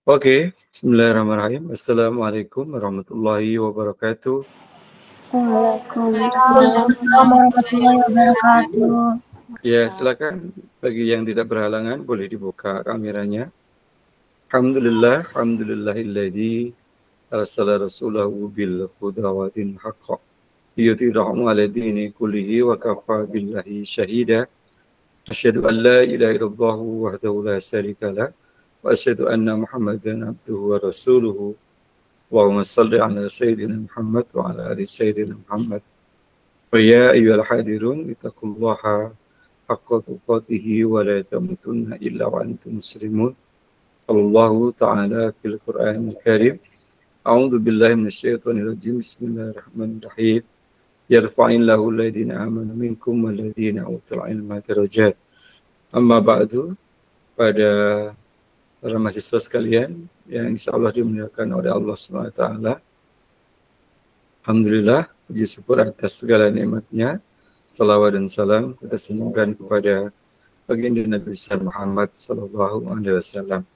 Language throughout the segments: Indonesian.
Oke, bismillahirrahmanirrahim. Assalamualaikum warahmatullahi wabarakatuh. Waalaikumsalam warahmatullahi wabarakatuh. Ya, silakan bagi yang tidak berhalangan boleh dibuka kameranya. Alhamdulillahilladzi arsala rasulahu bil huda wa dinil haqq liyudhhirahu 'ala dini kullihi wa kafa billahi syahida. Asyhadu an la ilaha illallah wahdahu la syarika lah wa asyhadu anna Muhammadan abduhu wa rasuluhu. Allahumma shalli 'ala sayyidina Muhammad wa 'ala ali sayyidina Muhammad. Wa ya ayyuhal hadirun ittaqullaha haqqa tuqatih wa la tamutunna illa wa antum muslimun. Allahu ta'ala fil Qur'anil Karim. A'udzu billahi minasyaitonir rajim. Bismillahirrahmanirrahim. Yarfa'illahu alladziina amanu minkum walladziina utul ilma darajat. Amma ba'du, pada para mahasiswa sekalian yang insyaallah dimuliakan oleh Allah Subhanahu wa taala. Alhamdulillah, puji syukur atas segala nikmatnya. Salawat dan salam kita semogakan kepada baginda Nabi besar Muhammad sallallahu alaihi wasallam.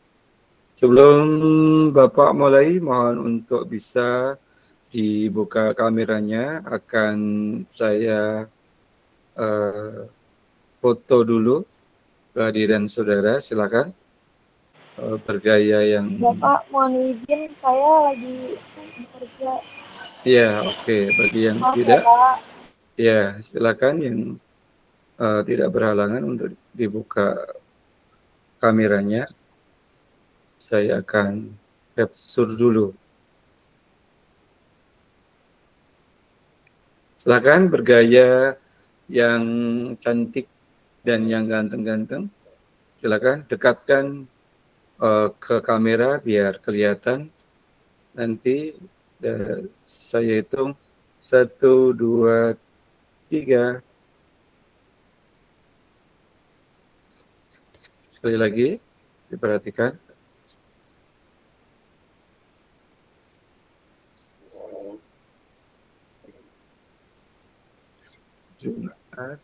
Sebelum Bapak mulai, mohon untuk bisa dibuka kameranya. Akan saya foto dulu kehadiran saudara. Silakan bergaya yang. Bapak, mohon izin, saya lagi bekerja. Ya, oke. Bagi yang tidak, ya silakan yang tidak berhalangan untuk dibuka kameranya. Saya akan capture dulu. Silakan bergaya yang cantik dan yang ganteng-ganteng. Silakan dekatkan ke kamera biar kelihatan. Nanti saya hitung 1, 2, 3. Sekali lagi diperhatikan. Jumat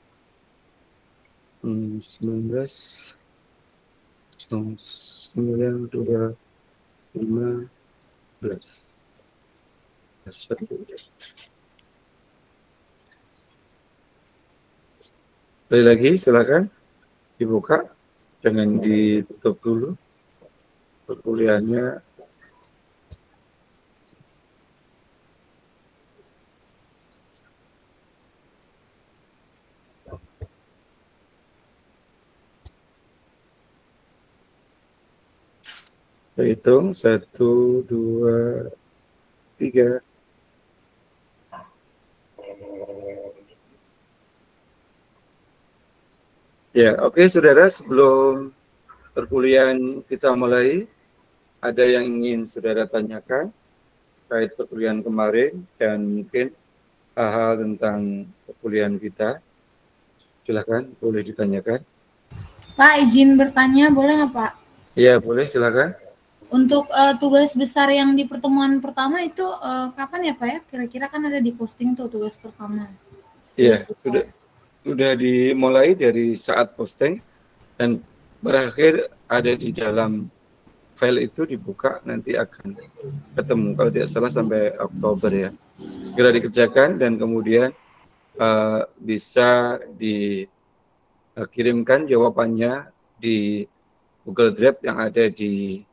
19 9 15. Sekali lagi silakan dibuka, jangan ditutup dulu perkuliahannya. Kita hitung 1, 2, 3. Ya, oke saudara, sebelum perkuliahan kita mulai, ada yang ingin saudara tanyakan terkait perkuliahan kemarin dan mungkin hal-hal tentang perkuliahan kita. Silakan, boleh ditanyakan. Pak, izin bertanya, boleh nggak Pak? Iya, boleh, silakan. Untuk tugas besar yang di pertemuan pertama itu kapan ya Pak ya? Kira-kira kan ada di posting tuh tugas pertama. Iya, sudah dimulai dari saat posting dan berakhir ada di dalam file itu, dibuka nanti akan ketemu kalau tidak salah sampai Oktober ya. Segera dikerjakan dan kemudian bisa dikirimkan jawabannya di Google Drive yang ada di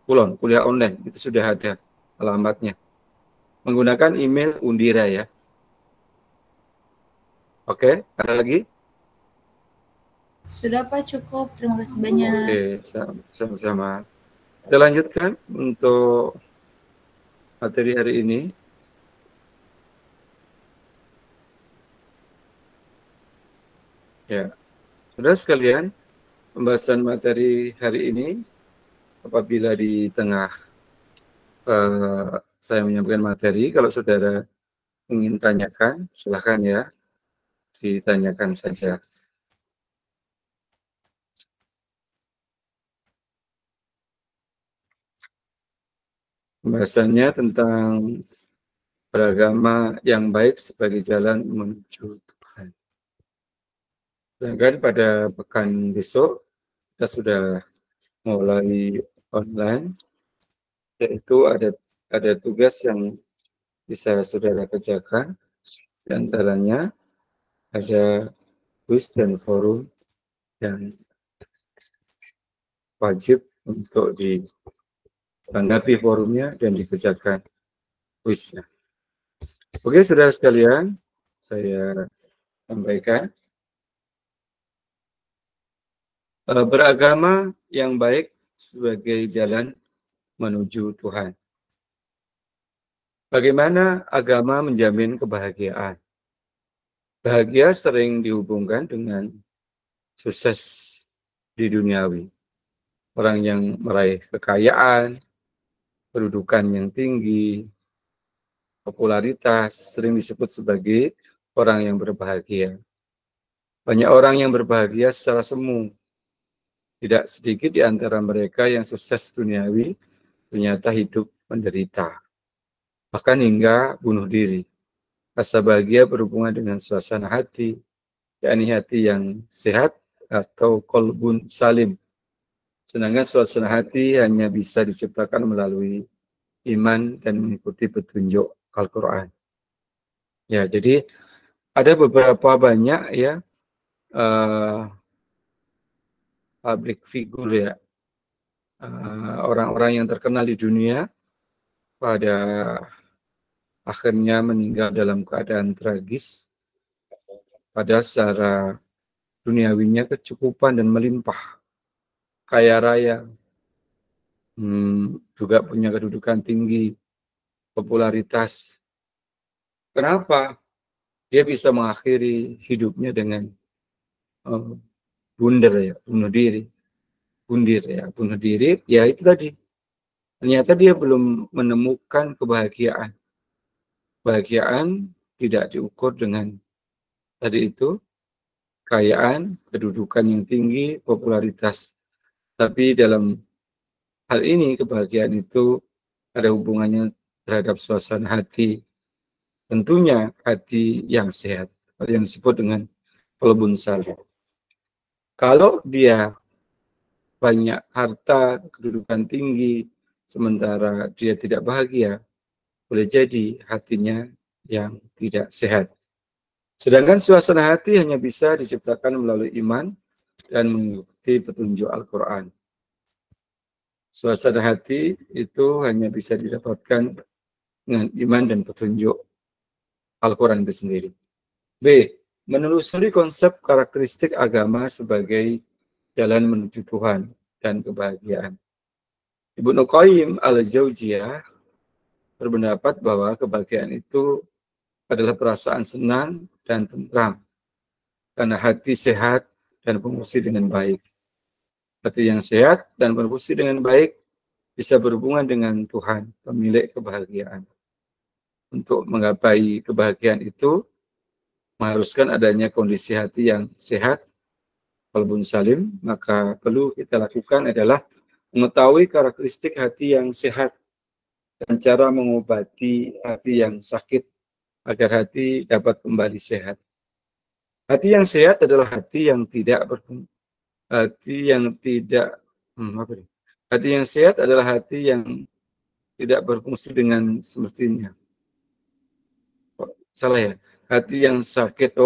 Kulon, kuliah online. Itu sudah ada alamatnya. Menggunakan email Undira ya. Oke, ada lagi? Sudah Pak, cukup. Terima kasih banyak. Oke, sama-sama. Kita lanjutkan untuk materi hari ini. Ya, saudara sekalian, pembahasan materi hari ini, apabila di tengah saya menyampaikan materi, kalau saudara ingin tanyakan, silahkan ya, ditanyakan saja. Pembahasannya tentang beragama yang baik sebagai jalan menuju Tuhan. Sedangkan pada pekan besok kita sudah mulai online, yaitu ada tugas yang bisa saudara kerjakan, di antaranya ada kuis dan forum yang wajib untuk ditanggapi forumnya dan dikerjakan kuisnya. Oke, saudara sekalian, saya sampaikan beragama yang baik sebagai jalan menuju Tuhan. Bagaimana agama menjamin kebahagiaan? Bahagia sering dihubungkan dengan sukses di duniawi. Orang yang meraih kekayaan, kedudukan yang tinggi, popularitas sering disebut sebagai orang yang berbahagia. Banyak orang yang berbahagia secara semu. Tidak sedikit di antara mereka yang sukses duniawi ternyata hidup menderita, bahkan hingga bunuh diri. Rasa bahagia berhubungan dengan suasana hati, yakni hati yang sehat atau qalbun salim. Sedangkan suasana hati hanya bisa diciptakan melalui iman dan mengikuti petunjuk Al-Quran. Ya, jadi ada beberapa banyak ya public figure ya, orang-orang yang terkenal di dunia pada akhirnya meninggal dalam keadaan tragis, padahal secara duniawinya kecukupan dan melimpah, kaya raya, juga punya kedudukan tinggi, popularitas. Kenapa? Dia bisa mengakhiri hidupnya dengan bunuh diri. Bunuh diri, ya itu tadi. Ternyata dia belum menemukan kebahagiaan. Kebahagiaan tidak diukur dengan tadi itu, kekayaan, kedudukan yang tinggi, popularitas. Tapi dalam hal ini, kebahagiaan itu ada hubungannya terhadap suasana hati. Tentunya hati yang sehat, yang disebut dengan qalbun salim. Kalau dia banyak harta, kedudukan tinggi, sementara dia tidak bahagia, boleh jadi hatinya yang tidak sehat. Sedangkan suasana hati hanya bisa diciptakan melalui iman dan mengikuti petunjuk Al-Quran. Suasana hati itu hanya bisa didapatkan dengan iman dan petunjuk Al-Quran itu sendiri. B. Menelusuri konsep karakteristik agama sebagai jalan menuju Tuhan dan kebahagiaan. Ibnu Qayyim al-Jauziyah berpendapat bahwa kebahagiaan itu adalah perasaan senang dan tentram karena hati sehat dan berfungsi dengan baik. Hati yang sehat dan berfungsi dengan baik bisa berhubungan dengan Tuhan, pemilik kebahagiaan. Untuk menggapai kebahagiaan itu mengharuskan adanya kondisi hati yang sehat, qalbun salim. Maka perlu kita lakukan adalah mengetahui karakteristik hati yang sehat dan cara mengobati hati yang sakit agar hati dapat kembali sehat. Hati yang sehat adalah hati yang tidak hati yang sehat adalah hati yang tidak berfungsi dengan semestinya. Salah ya. Hati yang sakit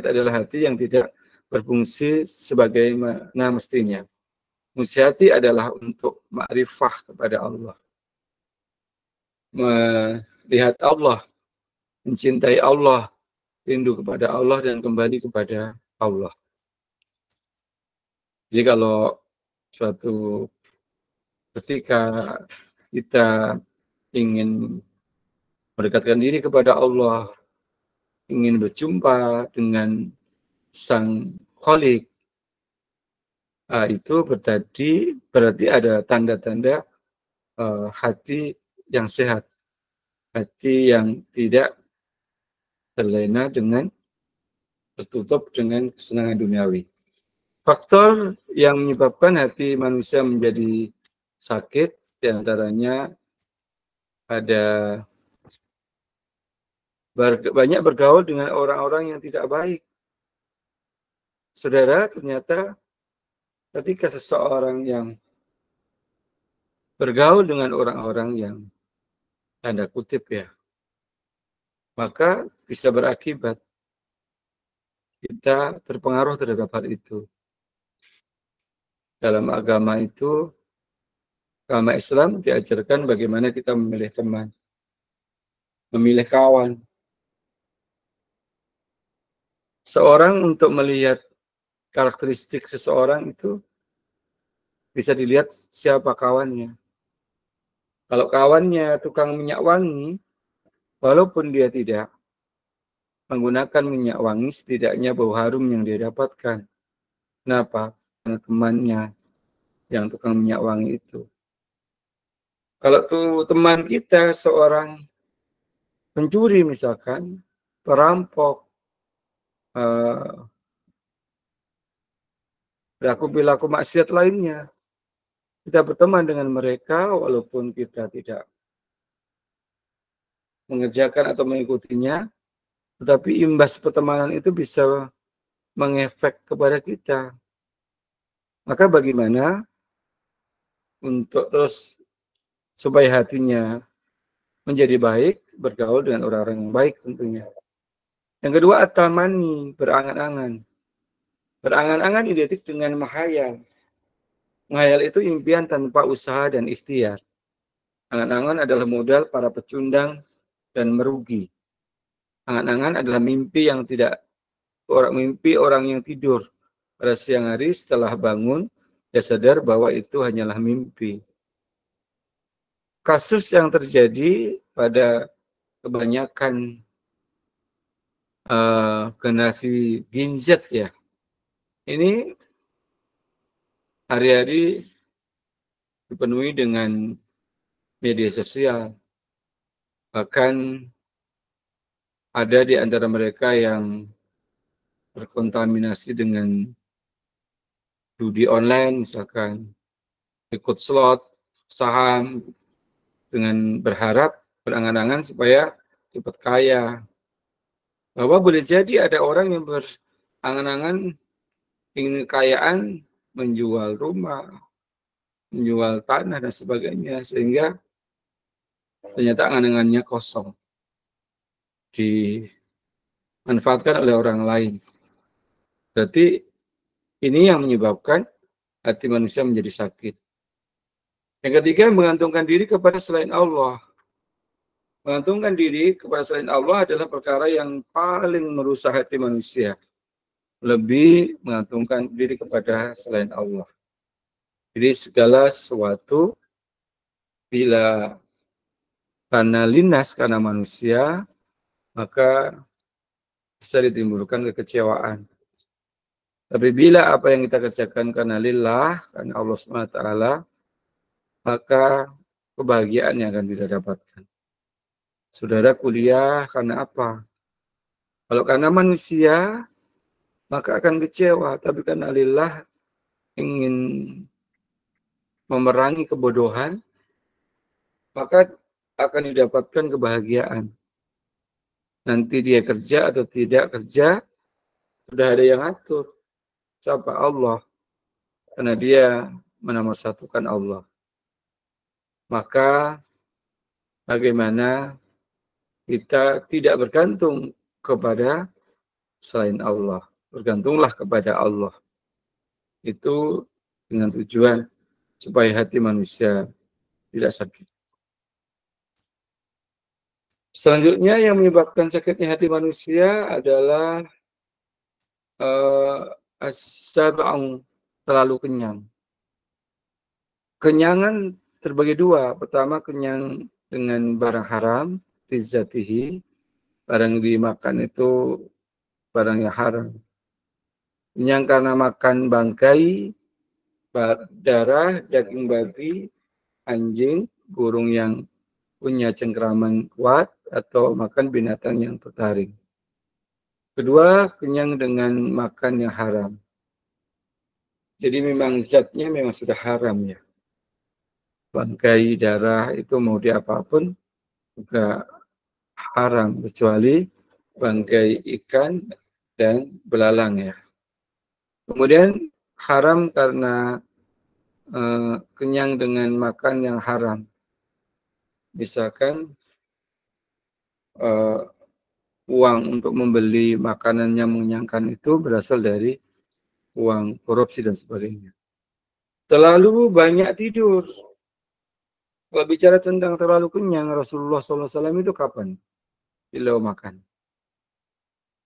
adalah hati yang tidak berfungsi sebagaimana mestinya. Fungsi hati adalah untuk ma'rifah kepada Allah, melihat Allah, mencintai Allah, rindu kepada Allah dan kembali kepada Allah. Jadi kalau suatu ketika kita ingin mendekatkan diri kepada Allah, ingin berjumpa dengan Sang Khalik, itu berarti ada tanda-tanda hati yang sehat, hati yang tidak terlena dengan tertutup dengan kesenangan duniawi. Faktor yang menyebabkan hati manusia menjadi sakit diantaranya ada banyak bergaul dengan orang-orang yang tidak baik. Saudara, ternyata ketika seseorang yang bergaul dengan orang-orang yang tanda kutip ya, maka bisa berakibat kita terpengaruh terhadap hal itu. Dalam agama itu, agama Islam diajarkan bagaimana kita memilih teman, memilih kawan. Seorang untuk melihat karakteristik seseorang itu bisa dilihat siapa kawannya. Kalau kawannya tukang minyak wangi, walaupun dia tidak menggunakan minyak wangi, setidaknya bau harum yang dia dapatkan. Kenapa? Karena temannya yang tukang minyak wangi itu. Kalau tuh teman kita seorang pencuri misalkan, perampok, perilaku maksiat lainnya, kita berteman dengan mereka walaupun kita tidak mengerjakan atau mengikutinya, tetapi imbas pertemanan itu bisa mengefek kepada kita. Maka bagaimana untuk terus supaya hatinya menjadi baik, bergaul dengan orang-orang yang baik tentunya. Yang kedua, at-tamani, berangan-angan. Berangan-angan identik dengan menghayal. Menghayal itu impian tanpa usaha dan ikhtiar. Angan-angan adalah modal para pecundang dan merugi. Angan-angan adalah mimpi orang yang tidur pada siang hari setelah bangun, dia sadar bahwa itu hanyalah mimpi. Kasus yang terjadi pada kebanyakan generasi Gen Z ya, ini hari-hari dipenuhi dengan media sosial. Bahkan ada di antara mereka yang terkontaminasi dengan judi online, misalkan ikut slot, saham, dengan berharap, berangan-angan supaya cepat kaya. Bahwa boleh jadi ada orang yang berangan-angan ingin kekayaan, menjual rumah, menjual tanah dan sebagainya, sehingga ternyata angan-angannya kosong, dimanfaatkan oleh orang lain. Berarti ini yang menyebabkan hati manusia menjadi sakit. Yang ketiga, mengantungkan diri kepada selain Allah. Mengantungkan diri kepada selain Allah adalah perkara yang paling merusak hati manusia. Lebih mengantungkan diri kepada selain Allah. Jadi segala sesuatu bila karena lindas karena manusia, maka bisa ditimbulkan kekecewaan. Tapi bila apa yang kita kerjakan karena lillah, karena Allah SWT, maka kebahagiaan yang akan kita dapatkan. Saudara kuliah karena apa? Kalau karena manusia, maka akan kecewa. Tapi karena lillah ingin memerangi kebodohan, maka akan didapatkan kebahagiaan. Nanti dia kerja atau tidak kerja, sudah ada yang atur. Siapa? Allah. Karena dia menomorsatukan Allah. Maka bagaimana kita tidak bergantung kepada selain Allah. Bergantunglah kepada Allah. Itu dengan tujuan supaya hati manusia tidak sakit. Selanjutnya yang menyebabkan sakitnya hati manusia adalah as-sab'u, terlalu kenyang. Kenyangan terbagi dua. Pertama, kenyang dengan barang haram, rizatihi, barang dimakan itu barang yang haram. Kenyang karena makan bangkai, darah, daging babi, anjing, burung yang punya cengkraman kuat, atau makan binatang yang bertaring. Kedua, kenyang dengan makan yang haram. Jadi memang zatnya memang sudah haram ya. Bangkai, darah itu mau di apapun juga haram, kecuali bangkai ikan dan belalang ya. Kemudian haram karena kenyang dengan makan yang haram. Misalkan uang untuk membeli makanan yang mengenyangkan itu berasal dari uang korupsi dan sebagainya. Terlalu banyak tidur. Kalau bicara tentang terlalu kenyang, Rasulullah SAW itu kapan? Beliau makan.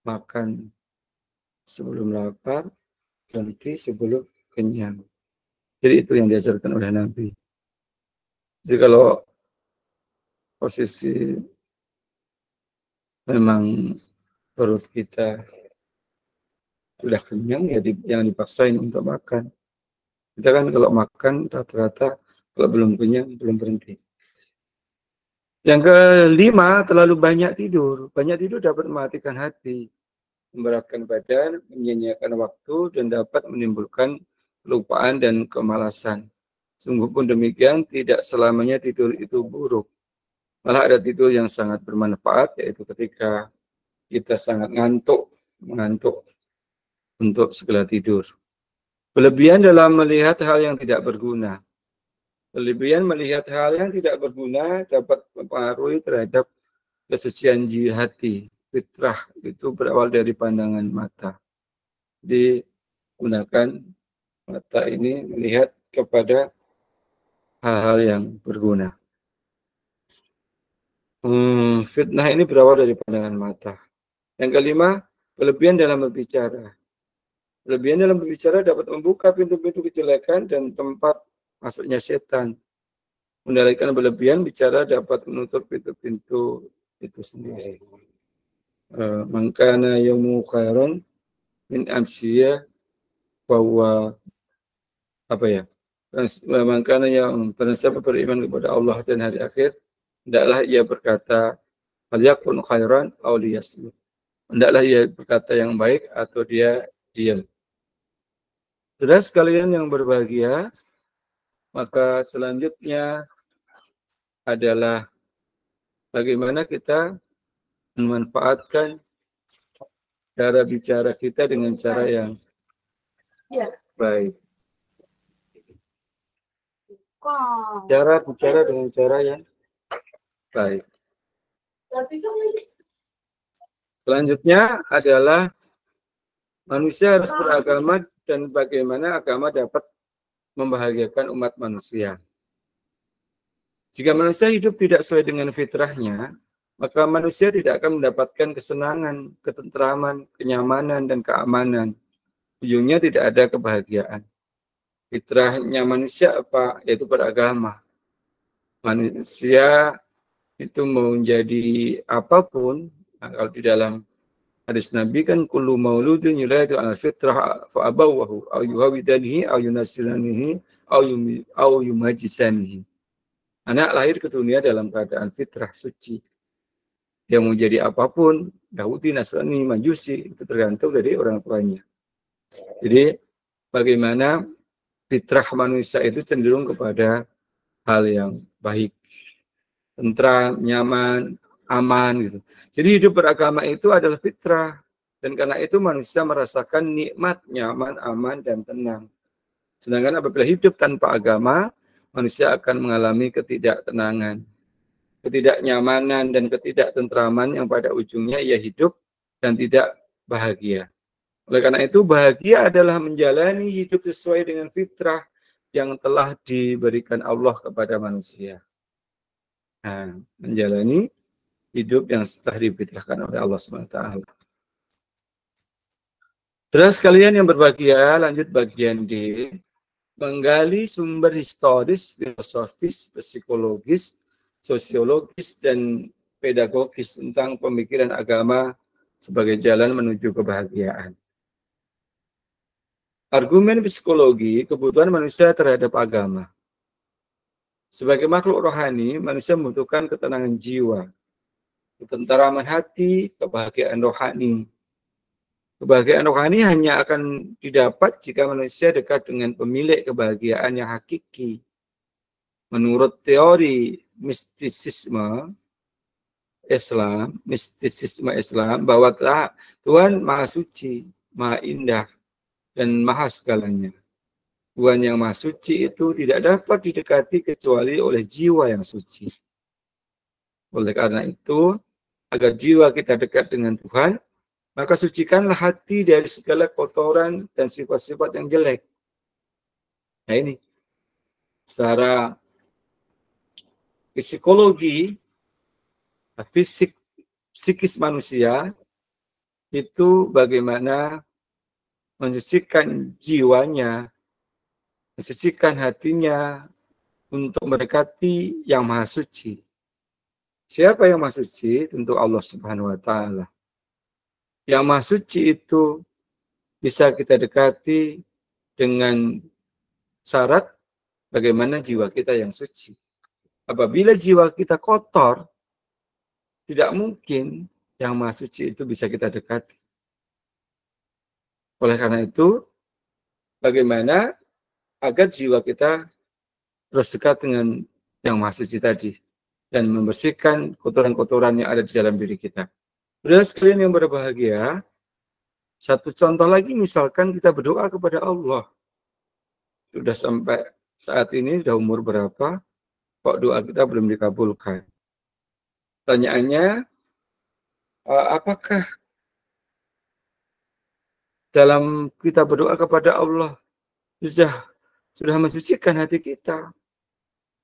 Makan sebelum lapar, berhenti sebelum kenyang. Jadi itu yang diajarkan oleh Nabi. Jadi kalau posisi memang perut kita sudah kenyang, ya jangan dipaksain untuk makan. Kita kan kalau makan rata-rata kalau belum kenyang, belum berhenti. Yang kelima, terlalu banyak tidur. Banyak tidur dapat mematikan hati, memberatkan badan, menyia-nyiakan waktu, dan dapat menimbulkan kelupaan dan kemalasan. Sungguh pun demikian, tidak selamanya tidur itu buruk. Malah ada tidur yang sangat bermanfaat, yaitu ketika kita sangat mengantuk untuk segala tidur. Berlebihan dalam melihat hal yang tidak berguna. Berlebihan melihat hal yang tidak berguna dapat mempengaruhi terhadap kesucian hati. Fitrah itu berawal dari pandangan mata. Jadi gunakan mata ini melihat kepada hal-hal yang berguna. Fitnah ini berawal dari pandangan mata. Yang kelima, berlebihan dalam berbicara. Berlebihan dalam berbicara dapat membuka pintu-pintu kejelekan dan tempat masuknya setan. Mengendalikan berlebihan bicara dapat menutup pintu-pintu itu sendiri. Mangkana yamu khairan min amsiyah bahwa mangkana yang siapa beriman kepada Allah dan hari akhir, hendaklah ia berkata falyakun khairan aw liyasmut. Hendaklah ia berkata yang baik atau dia diam. Saudara sekalian yang berbahagia, maka selanjutnya adalah bagaimana kita memanfaatkan cara bicara kita dengan cara yang baik. Cara bicara dengan cara yang baik. Selanjutnya adalah manusia harus beragama dan bagaimana agama dapat membahagiakan umat manusia. Jika manusia hidup tidak sesuai dengan fitrahnya, maka manusia tidak akan mendapatkan kesenangan, ketentraman, kenyamanan, dan keamanan. Ujungnya tidak ada kebahagiaan. Fitrahnya manusia apa? Yaitu beragama. Manusia itu mau menjadi apapun, kalau di dalam hadis Nabi kan kullu mauludin yuladu al fitrah fa abawahu aw yuhawidanihi aw yunasiranihi aw yumajisanihi. Anak lahir ke dunia dalam keadaan fitrah suci. Dia mau jadi apapun, Yahudi, Nasrani, Majusi, itu tergantung dari orang tuanya. Jadi bagaimana fitrah manusia itu cenderung kepada hal yang baik, tentram, nyaman, aman gitu. Jadi hidup beragama itu adalah fitrah, dan karena itu manusia merasakan nikmat, nyaman, aman, dan tenang. Sedangkan apabila hidup tanpa agama, manusia akan mengalami ketidaktenangan, ketidaknyamanan, dan ketidaktentraman yang pada ujungnya ia hidup dan tidak bahagia. Oleh karena itu, bahagia adalah menjalani hidup sesuai dengan fitrah yang telah diberikan Allah kepada manusia. Nah, menjalani hidup yang telah difitrahkan oleh Allah SWT. Terus kalian yang berbahagia, lanjut bagian D. Menggali sumber historis, filosofis, psikologis, sosiologis, dan pedagogis tentang pemikiran agama sebagai jalan menuju kebahagiaan. Argumen psikologi kebutuhan manusia terhadap agama. Sebagai makhluk rohani, manusia membutuhkan ketenangan jiwa, ketenteraman hati, kebahagiaan rohani. Kebahagiaan rohani hanya akan didapat jika manusia dekat dengan pemilik kebahagiaan yang hakiki. Menurut teori mistisisme Islam, bahwa Tuhan Maha Suci, Maha Indah, dan Maha segalanya. Tuhan yang Maha Suci itu tidak dapat didekati kecuali oleh jiwa yang suci. Oleh karena itu, agar jiwa kita dekat dengan Tuhan, maka sucikanlah hati dari segala kotoran dan sifat-sifat yang jelek. Nah ini, secara psikologi, psikis manusia, itu bagaimana mensucikan jiwanya, mensucikan hatinya untuk mendekati yang Maha Suci. Siapa yang Maha Suci? Tentu Allah Subhanahu wa Ta'ala. Yang Maha Suci itu bisa kita dekati dengan syarat bagaimana jiwa kita yang suci. Apabila jiwa kita kotor, tidak mungkin yang Maha Suci itu bisa kita dekati. Oleh karena itu, bagaimana agar jiwa kita terus dekat dengan yang Maha Suci tadi dan membersihkan kotoran-kotoran yang ada di dalam diri kita. Saudara sekalian yang berbahagia, satu contoh lagi misalkan kita berdoa kepada Allah. Sudah sampai saat ini, sudah umur berapa, kok doa kita belum dikabulkan? Pertanyaannya, apakah dalam kita berdoa kepada Allah sudah mensucikan hati kita?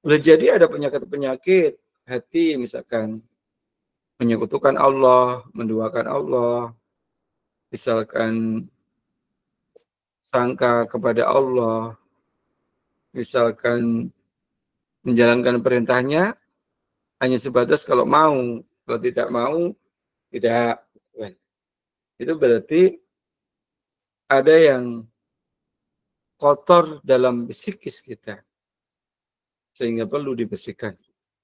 Boleh jadi ada penyakit-penyakit hati, misalkan menyekutukan Allah, menduakan Allah, misalkan sangka kepada Allah, misalkan menjalankan perintahnya hanya sebatas kalau mau, kalau tidak mau tidak. Itu berarti ada yang kotor dalam psikis kita, sehingga perlu dibersihkan.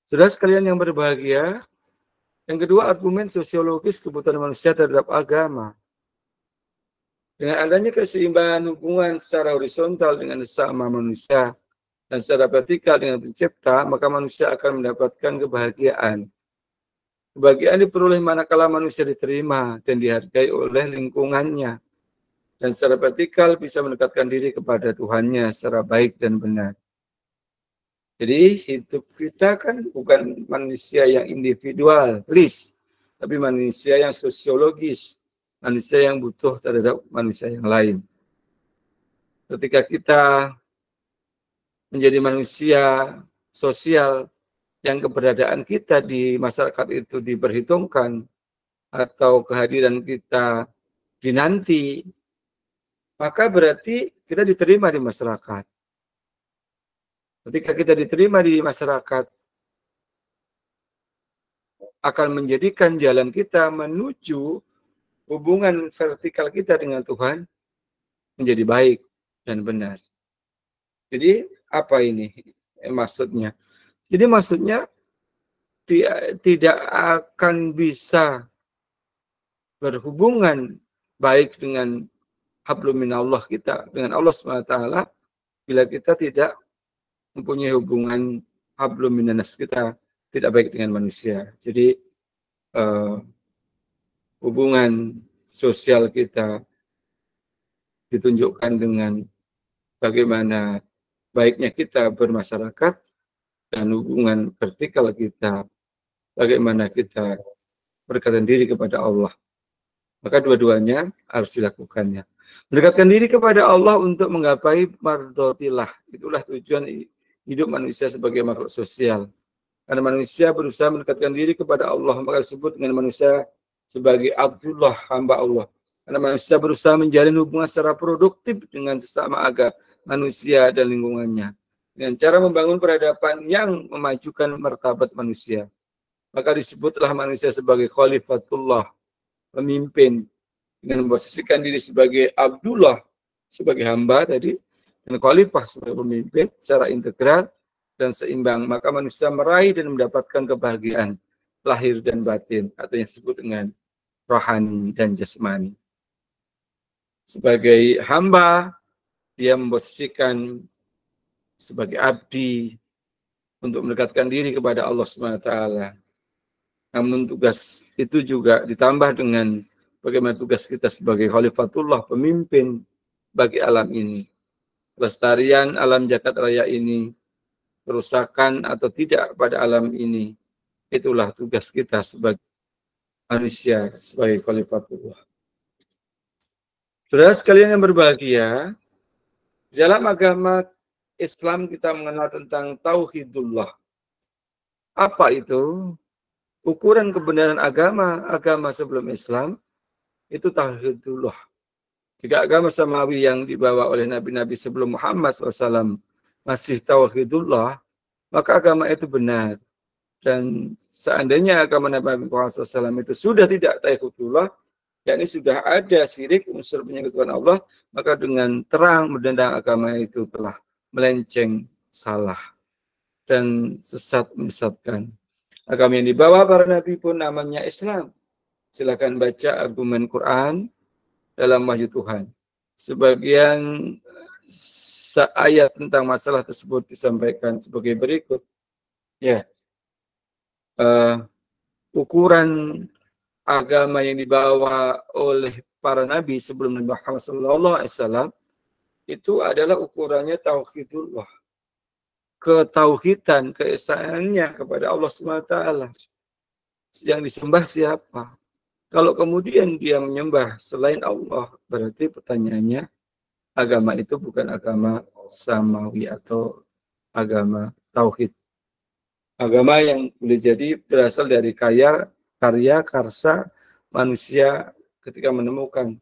Saudara sekalian yang berbahagia, yang kedua argumen sosiologis kebutuhan manusia terhadap agama. Dengan adanya keseimbangan hubungan secara horizontal dengan sesama manusia dan secara vertikal dengan pencipta, maka manusia akan mendapatkan kebahagiaan. Kebahagiaan diperoleh manakala manusia diterima dan dihargai oleh lingkungannya, dan secara vertikal bisa mendekatkan diri kepada Tuhannya secara baik dan benar. Jadi hidup kita kan bukan manusia yang individualis, tapi manusia yang sosiologis, manusia yang butuh terhadap manusia yang lain. Ketika kita menjadi manusia sosial yang keberadaan kita di masyarakat itu diperhitungkan, atau kehadiran kita dinanti, maka berarti kita diterima di masyarakat. Ketika kita diterima di masyarakat, akan menjadikan jalan kita menuju hubungan vertikal kita dengan Tuhan menjadi baik dan benar. Jadi apa ini maksudnya? Jadi maksudnya tidak akan bisa berhubungan baik dengan hablum minallah kita, dengan Allah SWT, bila kita tidak mempunyai hubungan hablum minanas, kita tidak baik dengan manusia. Jadi hubungan sosial kita ditunjukkan dengan bagaimana baiknya kita bermasyarakat, dan hubungan vertikal kita bagaimana kita berdekatan diri kepada Allah. Maka dua-duanya harus dilakukannya. Mendekatkan diri kepada Allah untuk menggapai mardhatillah, itulah tujuan hidup manusia sebagai makhluk sosial. Karena manusia berusaha mendekatkan diri kepada Allah, maka disebut dengan manusia sebagai Abdullah, hamba Allah. Karena manusia berusaha menjalin hubungan secara produktif dengan sesama manusia dan lingkungannya, dengan cara membangun peradaban yang memajukan martabat manusia. Maka disebutlah manusia sebagai khalifatullah, pemimpin, dengan memposisikan diri sebagai Abdullah, sebagai hamba tadi, dan khalifah sebagai pemimpin secara integral dan seimbang, maka manusia meraih dan mendapatkan kebahagiaan lahir dan batin, atau yang disebut dengan rohani dan jasmani. Sebagai hamba, dia memposisikan sebagai abdi untuk mendekatkan diri kepada Allah SWT. Namun tugas itu juga ditambah dengan bagaimana tugas kita sebagai khalifatullah, pemimpin bagi alam ini. Pelestarian alam jagat raya ini, kerusakan atau tidak pada alam ini, itulah tugas kita sebagai manusia, sebagai khalifatullah. Saudara sekalian yang berbahagia, dalam agama Islam kita mengenal tentang tauhidullah. Apa itu? Ukuran kebenaran agama sebelum Islam itu tauhidullah. Jika agama samawi yang dibawa oleh nabi-nabi sebelum Muhammad SAW masih tauhidullah, maka agama itu benar. Dan seandainya agama Nabi Muhammad SAW itu sudah tidak tauhidullah, yakni sudah ada syirik, unsur penyekutuan Allah, maka dengan terang menentang agama itu telah melenceng, salah, dan sesat menyesatkan. Agama yang dibawa para nabi pun namanya Islam. Silakan baca argumen Quran dalam wahyu Tuhan. Sebagian ayat tentang masalah tersebut disampaikan sebagai berikut. Ya, ukuran agama yang dibawa oleh para nabi sebelum Nabi Muhammad SAW itu adalah ukurannya tauhidullah, ketauhidan, keesaannya kepada Allah SWT. Yang disembah siapa? Kalau kemudian dia menyembah selain Allah, berarti pertanyaannya, agama itu bukan agama samawi atau agama tauhid. Agama yang boleh jadi berasal dari karya karsa manusia ketika menemukan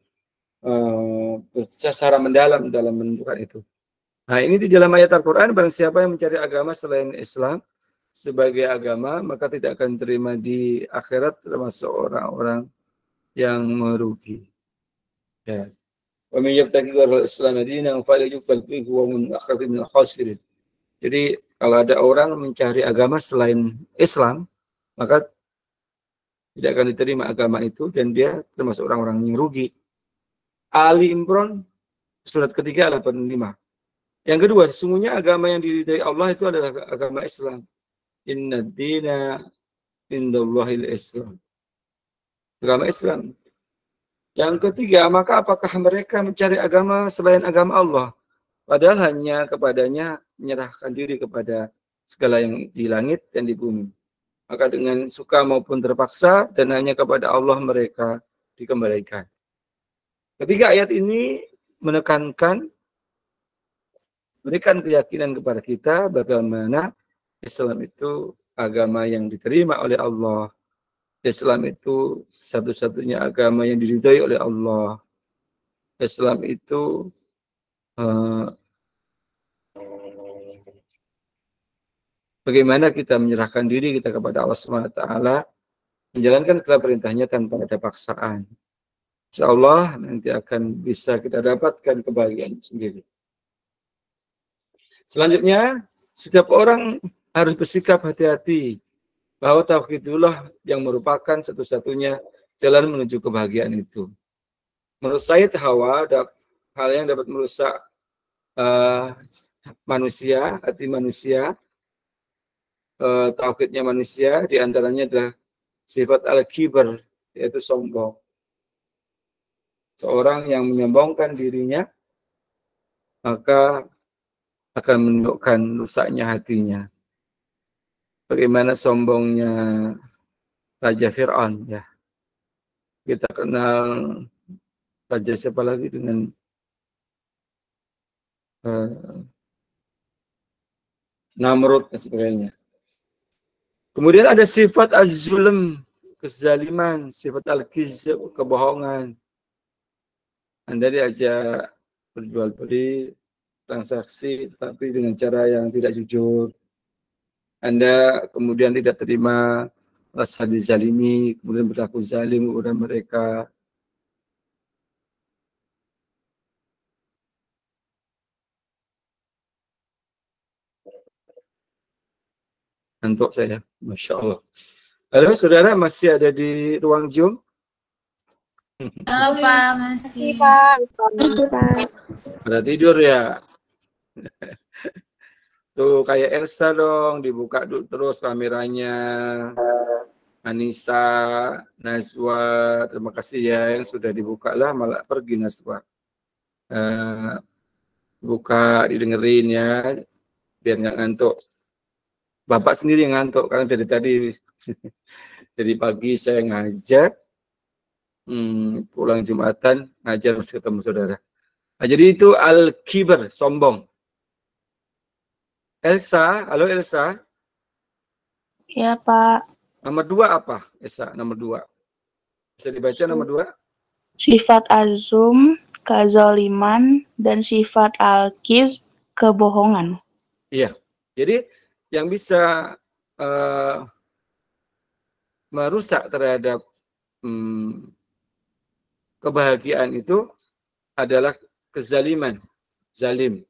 secara mendalam dalam menentukan itu. Nah, ini di dalam ayat Al-Quran, barang siapa yang mencari agama selain Islam sebagai agama, maka tidak akan diterima di akhirat, termasuk orang-orang yang merugi. Ya. Wa may yabtaghi ghayra al-islam dinan falan yuqbal minhu wa huwa min al-khasirin. Jadi kalau ada orang mencari agama selain Islam, maka tidak akan diterima agama itu dan dia termasuk orang-orang yang rugi. Ali Imran surat ketiga 85. Yang kedua, sesungguhnya agama yang diridhai Allah itu adalah agama Islam. Inna dina indallahil Islam. Agama Islam. Yang ketiga, maka apakah mereka mencari agama selain agama Allah? Padahal hanya kepadanya menyerahkan diri kepada segala yang di langit dan di bumi. Maka dengan suka maupun terpaksa dan hanya kepada Allah mereka dikembalikan. Ketiga ayat ini menekankan, berikan keyakinan kepada kita bagaimana Islam itu agama yang diterima oleh Allah. Islam itu satu-satunya agama yang diridhai oleh Allah. Islam itu bagaimana kita menyerahkan diri kita kepada Allah SWT, menjalankan segala perintahnya tanpa ada paksaan. Insya Allah nanti akan bisa kita dapatkan kebahagiaan sendiri. Selanjutnya, setiap orang harus bersikap hati-hati bahwa tauhidullah yang merupakan satu-satunya jalan menuju kebahagiaan itu. Menurut Sayyid Hawa, hal yang dapat merusak manusia, hati manusia, tauhidnya manusia, diantaranya adalah sifat al-kibar, yaitu sombong. Seorang yang menyombongkan dirinya, maka akan menunjukkan rusaknya hatinya. Bagaimana sombongnya Raja Fir'aun, ya. Kita kenal raja siapa lagi dengan Namrud dan sebagainya. Kemudian ada sifat az-zulm, kezaliman, sifat al-kizb, kebohongan. Anda diajak berjual beli, transaksi, tetapi dengan cara yang tidak jujur. Anda kemudian tidak terima, rasa dizalimi, kemudian berlaku zalim kepada mereka. Untuk saya, Masya Allah. Halo, saudara masih ada di ruang Zoom? Halo Pak, masih. Pak. Pada tidur ya? Tuh kayak Elsa dong, dibuka dulu terus kameranya. Anissa, Najwa, terima kasih ya yang sudah dibuka lah, malah pergi Najwa. buka, didengerin ya, biar nggak ngantuk. Bapak sendiri yang ngantuk karena dari tadi dari pagi saya ngajar, pulang Jumatan ngajar masih ketemu saudara. Nah, jadi itu al-kibar, sombong. Elsa, halo Elsa. Ya, Pak. Nomor 2 apa? Elsa, nomor 2. Bisa dibaca nomor 2? Sifat azum, kezaliman, dan sifat al-kiz, kebohongan. Iya. Jadi yang bisa merusak terhadap kebahagiaan itu adalah kezaliman. Zalim.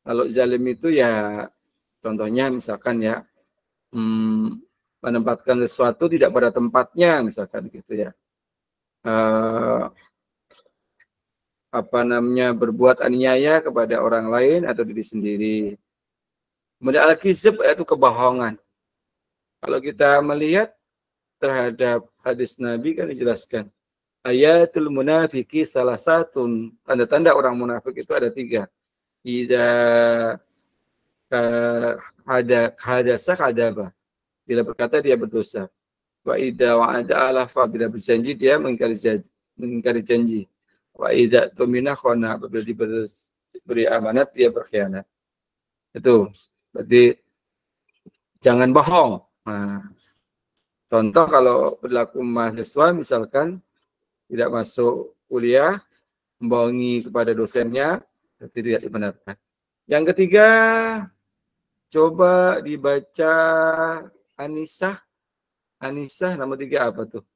Kalau zalim itu ya contohnya misalkan ya menempatkan sesuatu tidak pada tempatnya misalkan gitu ya. Berbuat aniaya kepada orang lain atau diri sendiri. Kemudian al-kizib itu kebohongan. Kalau kita melihat terhadap hadis Nabi kan dijelaskan ayatul munafiki salah satu tanda-tanda orang munafik itu ada 3. Ida hadasa kadaba. Bila berkata dia berdosa. Wa ida wa'ada alafa. Bila berjanji dia mengingkari janji. Wa ida tumina khona. Bila diberi amanat dia berkhianat. Itu. Berarti jangan bohong. Nah, contoh kalau berlaku mahasiswa misalkan tidak masuk kuliah, membohongi kepada dosennya, berarti tidak dibenarkan. Yang ketiga, coba dibaca Anisah. Anisah nomor 3 apa tuh?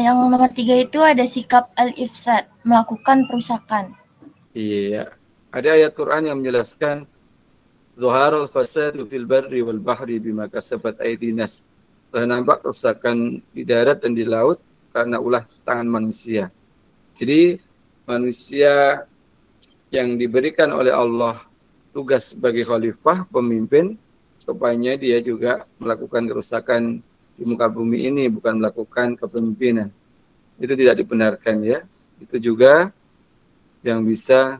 Yang nomor 3 itu ada sikap al-ifsad, melakukan perusakan. Iya. Ada ayat Quran yang menjelaskan Zuharul fasadu fil barri wal bahri bima kasabat aydinas. Telah nampak kerusakan di darat dan di laut karena ulah tangan manusia. Jadi manusia yang diberikan oleh Allah tugas sebagai khalifah, pemimpin, supaya dia juga melakukan kerusakan di muka bumi ini, bukan melakukan kepemimpinan. Itu tidak dibenarkan ya. Itu juga yang bisa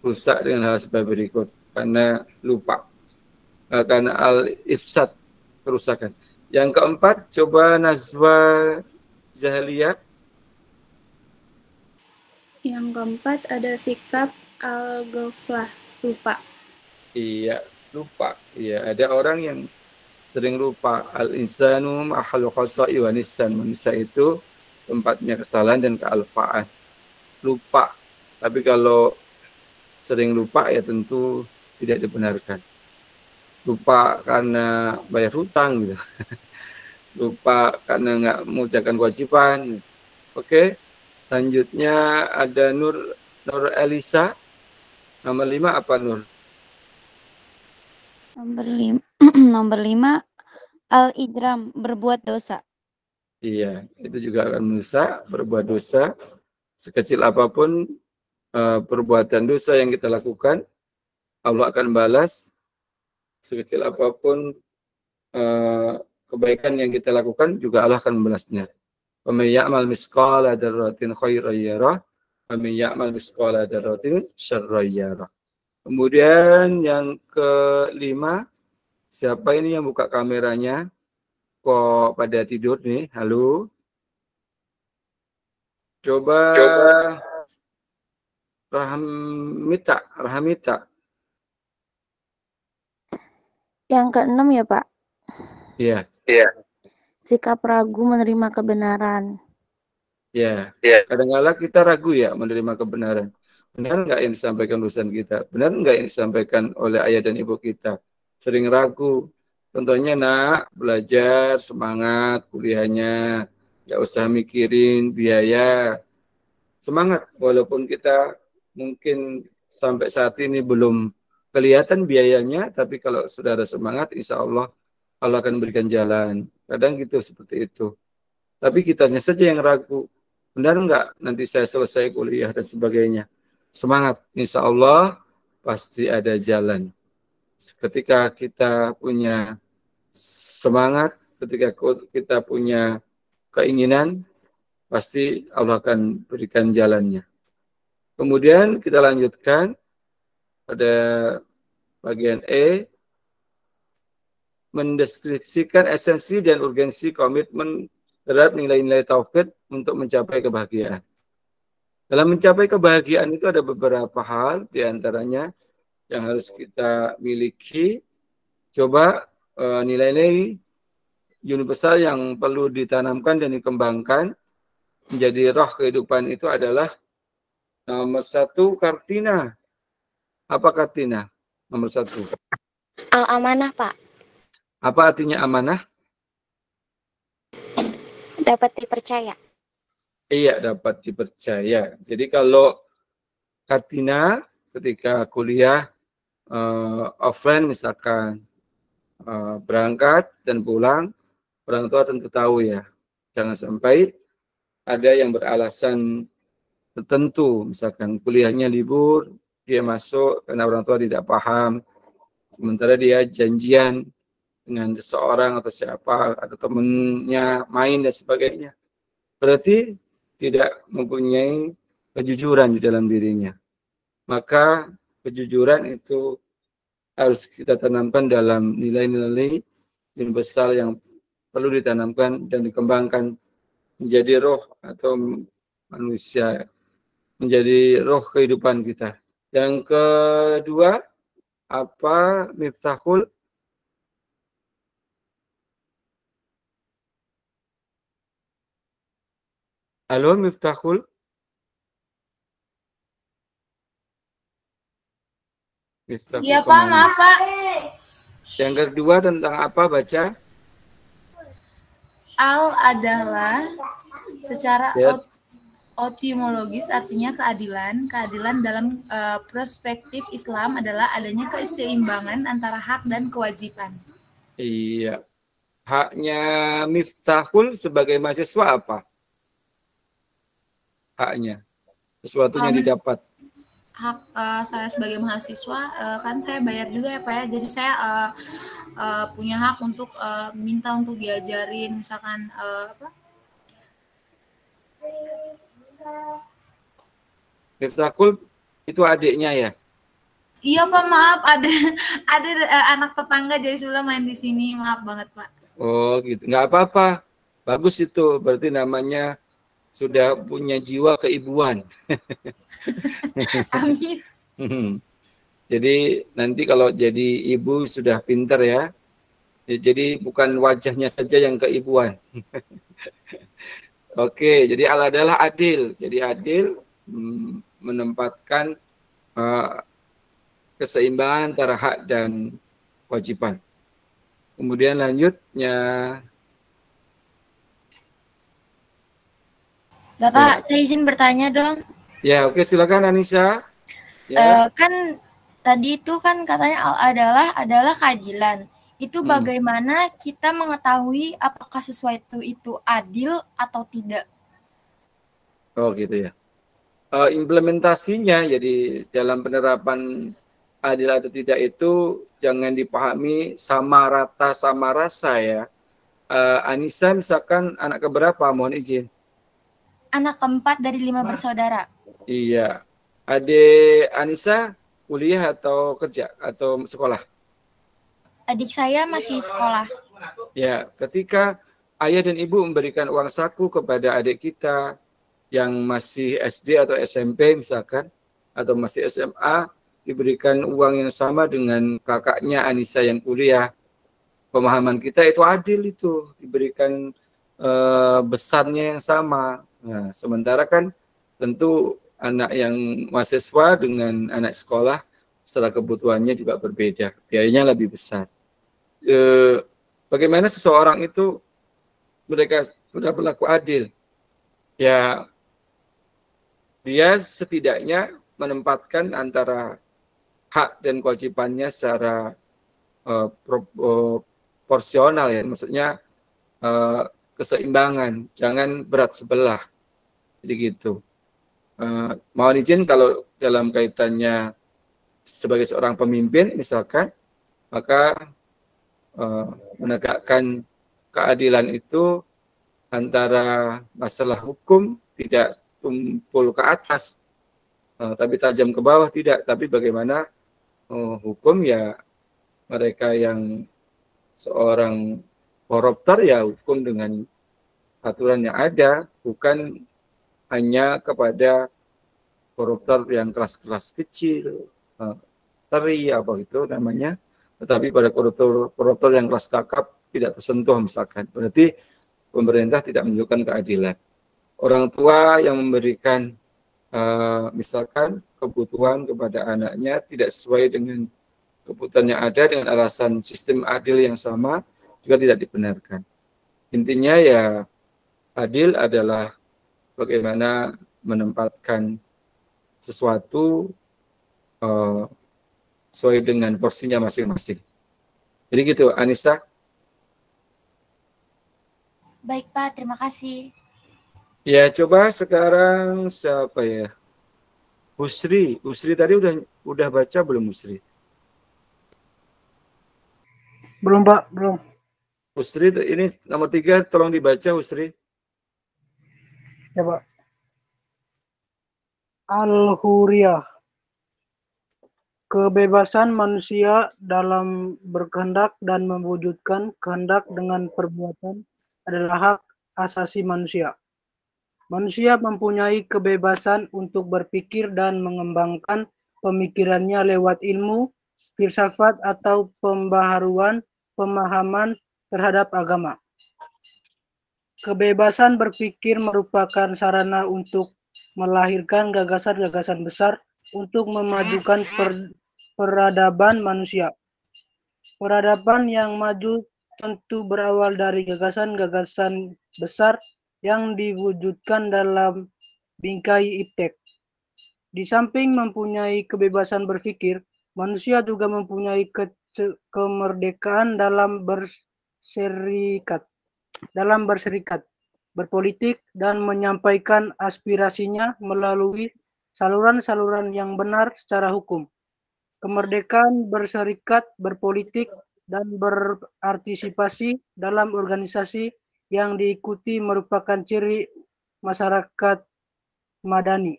rusak dengan hal sebagai berikut. Karena lupa. Karena al-ifsad, kerusakan. Yang keempat, coba Nazwa Zahliyah. Yang keempat ada sikap al-ghaflah, lupa. Iya, lupa. Iya, ada orang yang sering lupa. Al-insanu ma'ahalu khata'i wa nisan. Manusia itu tempatnya kesalahan dan kealfaan. Lupa. Tapi kalau sering lupa ya tentu tidak dibenarkan. Lupa karena bayar hutang gitu. Lupa karena nggak mengerjakan kewajiban. Oke. Selanjutnya ada Nur Elisa. Nomor 5 apa Nur? Nomor 5 al-ijram, berbuat dosa. Iya, itu juga akan merusak, berbuat dosa. Sekecil apapun perbuatan dosa yang kita lakukan, Allah akan balas. Sekecil apapun kebaikan yang kita lakukan, juga Allah akan membalasnya. Wa may ya'mal misqala dzarratin khairan yarah, wa may ya'mal misqala dzarratin syarran yarah. Kemudian yang kelima, siapa ini yang buka kameranya? Kok pada tidur nih? Halo? Coba Rahmita. Yang keenam ya, Pak. Iya. Sikap ragu menerima kebenaran. Ya. Kadang-kadang kita ragu ya menerima kebenaran. Benar nggak yang disampaikan dosen kita? Benar nggak yang disampaikan oleh ayah dan ibu kita? Sering ragu. Contohnya nak, belajar, semangat, kuliahnya, nggak usah mikirin biaya. Semangat, walaupun kita mungkin sampai saat ini belum kelihatan biayanya, tapi kalau saudara semangat, insya Allah Allah akan berikan jalan. Kadang gitu, seperti itu. Tapi kitanya saja yang ragu. Benar nggak nanti saya selesai kuliah dan sebagainya? Semangat, insya Allah pasti ada jalan. Ketika kita punya semangat, ketika kita punya keinginan, pasti Allah akan berikan jalannya. Kemudian kita lanjutkan pada bagian E, mendeskripsikan esensi dan urgensi komitmen terhadap nilai-nilai tauhid untuk mencapai kebahagiaan. Dalam mencapai kebahagiaan itu ada beberapa hal, diantaranya yang harus kita miliki. Coba nilai-nilai universal yang perlu ditanamkan dan dikembangkan menjadi roh kehidupan itu adalah nomor 1, Kartina. Apa Kartina? Nomor 1. Amanah, Pak. Apa artinya amanah? Dapat dipercaya. Iya, dapat dipercaya. Jadi kalau Kartina ketika kuliah offline misalkan berangkat dan pulang, orang tua tentu tahu ya. Jangan sampai ada yang beralasan tertentu, misalkan kuliahnya libur, dia masuk karena orang tua tidak paham, sementara dia janjian dengan seseorang atau siapa, atau temennya main dan sebagainya. Berarti tidak mempunyai kejujuran di dalam dirinya. Maka kejujuran itu harus kita tanamkan dalam nilai-nilai universal yang perlu ditanamkan dan dikembangkan menjadi roh atau manusia, menjadi roh kehidupan kita. Yang kedua, apa Miftahul? Halo Miftahul? Miftahul Iya Pak, kemana? maaf Pak. Yang kedua tentang apa baca? Al adalah secara Ya. etimologis artinya keadilan. Keadilan dalam perspektif Islam adalah adanya keseimbangan antara hak dan kewajiban. Iya. Haknya Miftahul sebagai mahasiswa apa? Haknya. Sesuatunya didapat. Hak saya sebagai mahasiswa kan saya bayar juga ya Pak ya. Jadi saya punya hak untuk minta untuk diajarin misalkan apa? Miftahul itu adiknya ya? Iya Pak, maaf ada anak tetangga jadi sebelah main di sini. Maaf banget Pak. Oh gitu. Nggak apa-apa. Bagus itu. Berarti namanya sudah punya jiwa keibuan. Amin. Jadi nanti kalau jadi ibu sudah pinter ya. Jadi bukan wajahnya saja yang keibuan. Oke, jadi Allah adalah adil. Jadi adil menempatkan keseimbangan antara hak dan kewajiban. Kemudian lanjutnya. Bapak, saya izin bertanya dong. Ya, oke, silakan Anissa. Ya. Kan tadi itu kan katanya adalah keadilan. Itu bagaimana kita mengetahui apakah sesuatu itu adil atau tidak? Oh gitu ya. Implementasinya jadi dalam penerapan adil atau tidak itu jangan dipahami sama rata sama rasa ya. Anissa misalkan anak keberapa, mohon izin? Anak keempat dari 5 bersaudara. Iya. Adik Anissa kuliah atau kerja atau sekolah? Adik saya masih sekolah. Ya, ketika ayah dan ibu memberikan uang saku kepada adik kita yang masih SD atau SMP misalkan, atau masih SMA, diberikan uang yang sama dengan kakaknya Anissa yang kuliah. Pemahaman kita itu adil itu, diberikan besarnya yang sama. Nah, sementara kan tentu anak yang mahasiswa dengan anak sekolah setelah kebutuhannya juga berbeda, biayanya lebih besar. Bagaimana seseorang itu mereka sudah berlaku adil? Ya, dia setidaknya menempatkan antara hak dan kewajibannya secara proporsional ya, maksudnya keseimbangan, jangan berat sebelah. Jadi gitu. Mohon izin kalau dalam kaitannya sebagai seorang pemimpin misalkan, maka menegakkan keadilan itu antara masalah hukum tidak tumpul ke atas, tapi tajam ke bawah tidak. Tapi bagaimana hukum ya mereka yang seorang koruptor ya hukum dengan aturan yang ada, bukan hanya kepada koruptor yang kelas-kelas kecil, teri apa itu namanya, tetapi pada koruptor yang kelas kakap tidak tersentuh misalkan. Berarti pemerintah tidak menunjukkan keadilan. Orang tua yang memberikan misalkan kebutuhan kepada anaknya tidak sesuai dengan kebutuhan yang ada dengan alasan sistem adil yang sama juga tidak dibenarkan. Intinya ya adil adalah bagaimana menempatkan sesuatu sesuai dengan porsinya masing-masing. Jadi gitu, Anissa. Baik Pak, terima kasih. Ya, coba sekarang siapa ya? Husri. Husri tadi udah baca belum Husri? Belum Pak, belum. Husri ini nomor 3, tolong dibaca Husri. Ya Pak. Al-Hurriyah. Kebebasan manusia dalam berkehendak dan mewujudkan kehendak dengan perbuatan adalah hak asasi manusia. Manusia mempunyai kebebasan untuk berpikir dan mengembangkan pemikirannya lewat ilmu, filsafat atau pembaharuan pemahaman terhadap agama. Kebebasan berpikir merupakan sarana untuk melahirkan gagasan-gagasan besar untuk memajukan peradaban manusia. Peradaban yang maju tentu berawal dari gagasan-gagasan besar yang diwujudkan dalam bingkai iptek. Di samping mempunyai kebebasan berpikir, manusia juga mempunyai kemerdekaan dalam berserikat, berpolitik, dan menyampaikan aspirasinya melalui saluran-saluran yang benar secara hukum. Kemerdekaan berserikat, berpolitik, dan berpartisipasi dalam organisasi yang diikuti merupakan ciri masyarakat madani.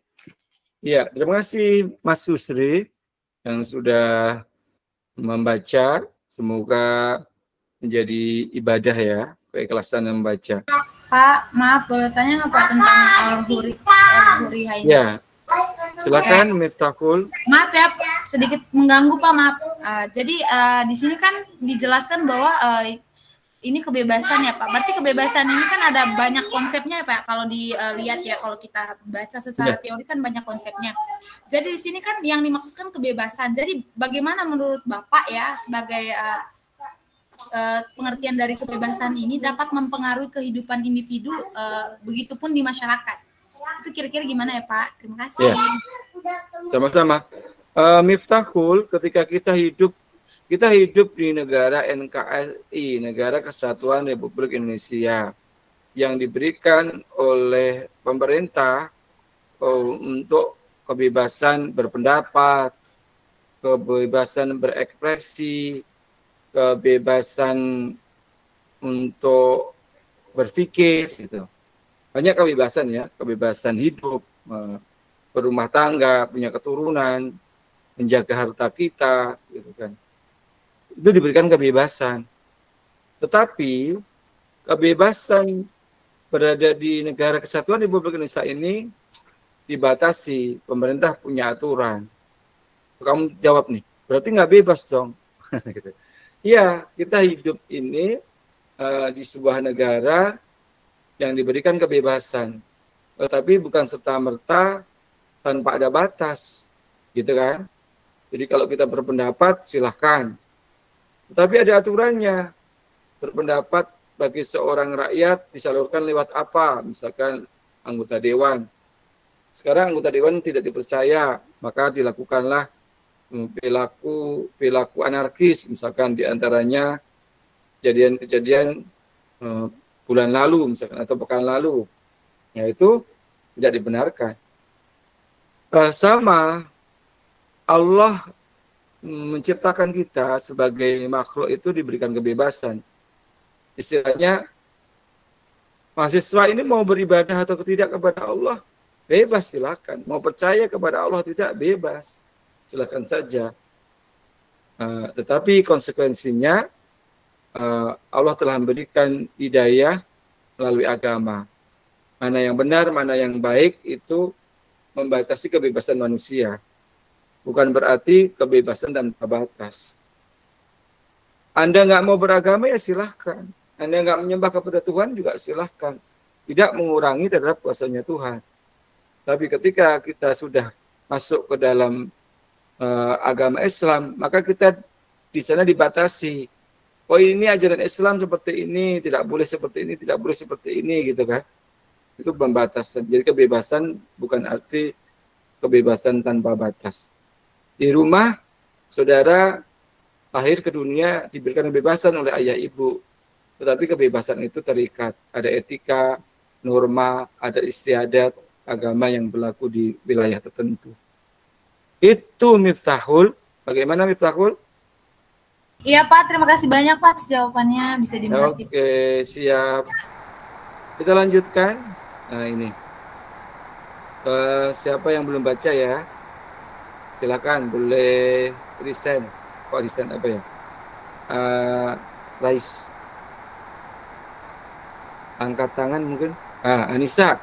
Ya, terima kasih Mas Husri yang sudah membaca. Semoga menjadi ibadah ya, keikhlasan yang membaca. Pak, maaf boleh tanya nggak Pak tentang Al-Hurriyah ini? Ya, silakan Miftahul. Maaf ya, sedikit mengganggu Pak, maaf. Jadi di sini kan dijelaskan bahwa ini kebebasan ya Pak. Berarti kebebasan ini kan ada banyak konsepnya ya Pak. Kalau dilihat ya, kalau kita baca secara teori kan banyak konsepnya. Jadi di sini kan yang dimaksudkan kebebasan. Jadi bagaimana menurut Bapak ya sebagai pengertian dari kebebasan ini dapat mempengaruhi kehidupan individu, begitupun di masyarakat. Itu kira-kira gimana ya Pak? Terima kasih. Ya. Sama-sama. Miftahul, ketika kita hidup di negara NKRI, Negara Kesatuan Republik Indonesia, yang diberikan oleh pemerintah untuk kebebasan berpendapat, kebebasan berekspresi, kebebasan untuk berpikir, gitu. Banyak kebebasan ya, kebebasan hidup, berumah tangga, punya keturunan, menjaga harta kita, gitu kan. Itu diberikan kebebasan. Tetapi kebebasan berada di Negara Kesatuan Republik Indonesia ini dibatasi. Pemerintah punya aturan. Kamu jawab nih, berarti nggak bebas dong. Iya, kita hidup ini di sebuah negara yang diberikan kebebasan, tetapi bukan serta-merta tanpa ada batas, gitu kan? Jadi kalau kita berpendapat silahkan, tetapi ada aturannya. Berpendapat bagi seorang rakyat disalurkan lewat apa? Misalkan anggota dewan. Sekarang anggota dewan tidak dipercaya, maka dilakukanlah perilaku anarkis, misalkan diantaranya kejadian-kejadian bulan lalu, misalkan atau pekan lalu, yaitu tidak dibenarkan. Sama Allah menciptakan kita sebagai makhluk itu diberikan kebebasan. Istilahnya mahasiswa ini mau beribadah atau tidak kepada Allah bebas silakan. Mau percaya kepada Allah tidak, bebas, silakan saja. Tetapi konsekuensinya Allah telah memberikan hidayah melalui agama. Mana yang benar, mana yang baik itu membatasi kebebasan manusia. Bukan berarti kebebasan tanpa batas. Anda nggak mau beragama ya silahkan. Anda nggak menyembah kepada Tuhan juga silahkan. Tidak mengurangi terhadap kuasanya Tuhan. Tapi ketika kita sudah masuk ke dalam agama Islam, maka kita di sana dibatasi. Oh ini ajaran Islam seperti ini, tidak boleh seperti ini, tidak boleh seperti ini gitu kan. Itu pembatasan. Jadi kebebasan bukan arti kebebasan tanpa batas. Di rumah, saudara lahir ke dunia diberikan kebebasan oleh ayah ibu. Tetapi kebebasan itu terikat. Ada etika, norma, ada istiadat, agama yang berlaku di wilayah tertentu. Itu Miftahul. Bagaimana Miftahul? Iya Pak, terima kasih banyak Pak atas jawabannya, bisa dimengerti. Oke, siap. Kita lanjutkan. Nah ini. Siapa yang belum baca ya? Silakan, boleh resign. Kok resign apa ya? Rais. Angkat tangan mungkin. Anissa.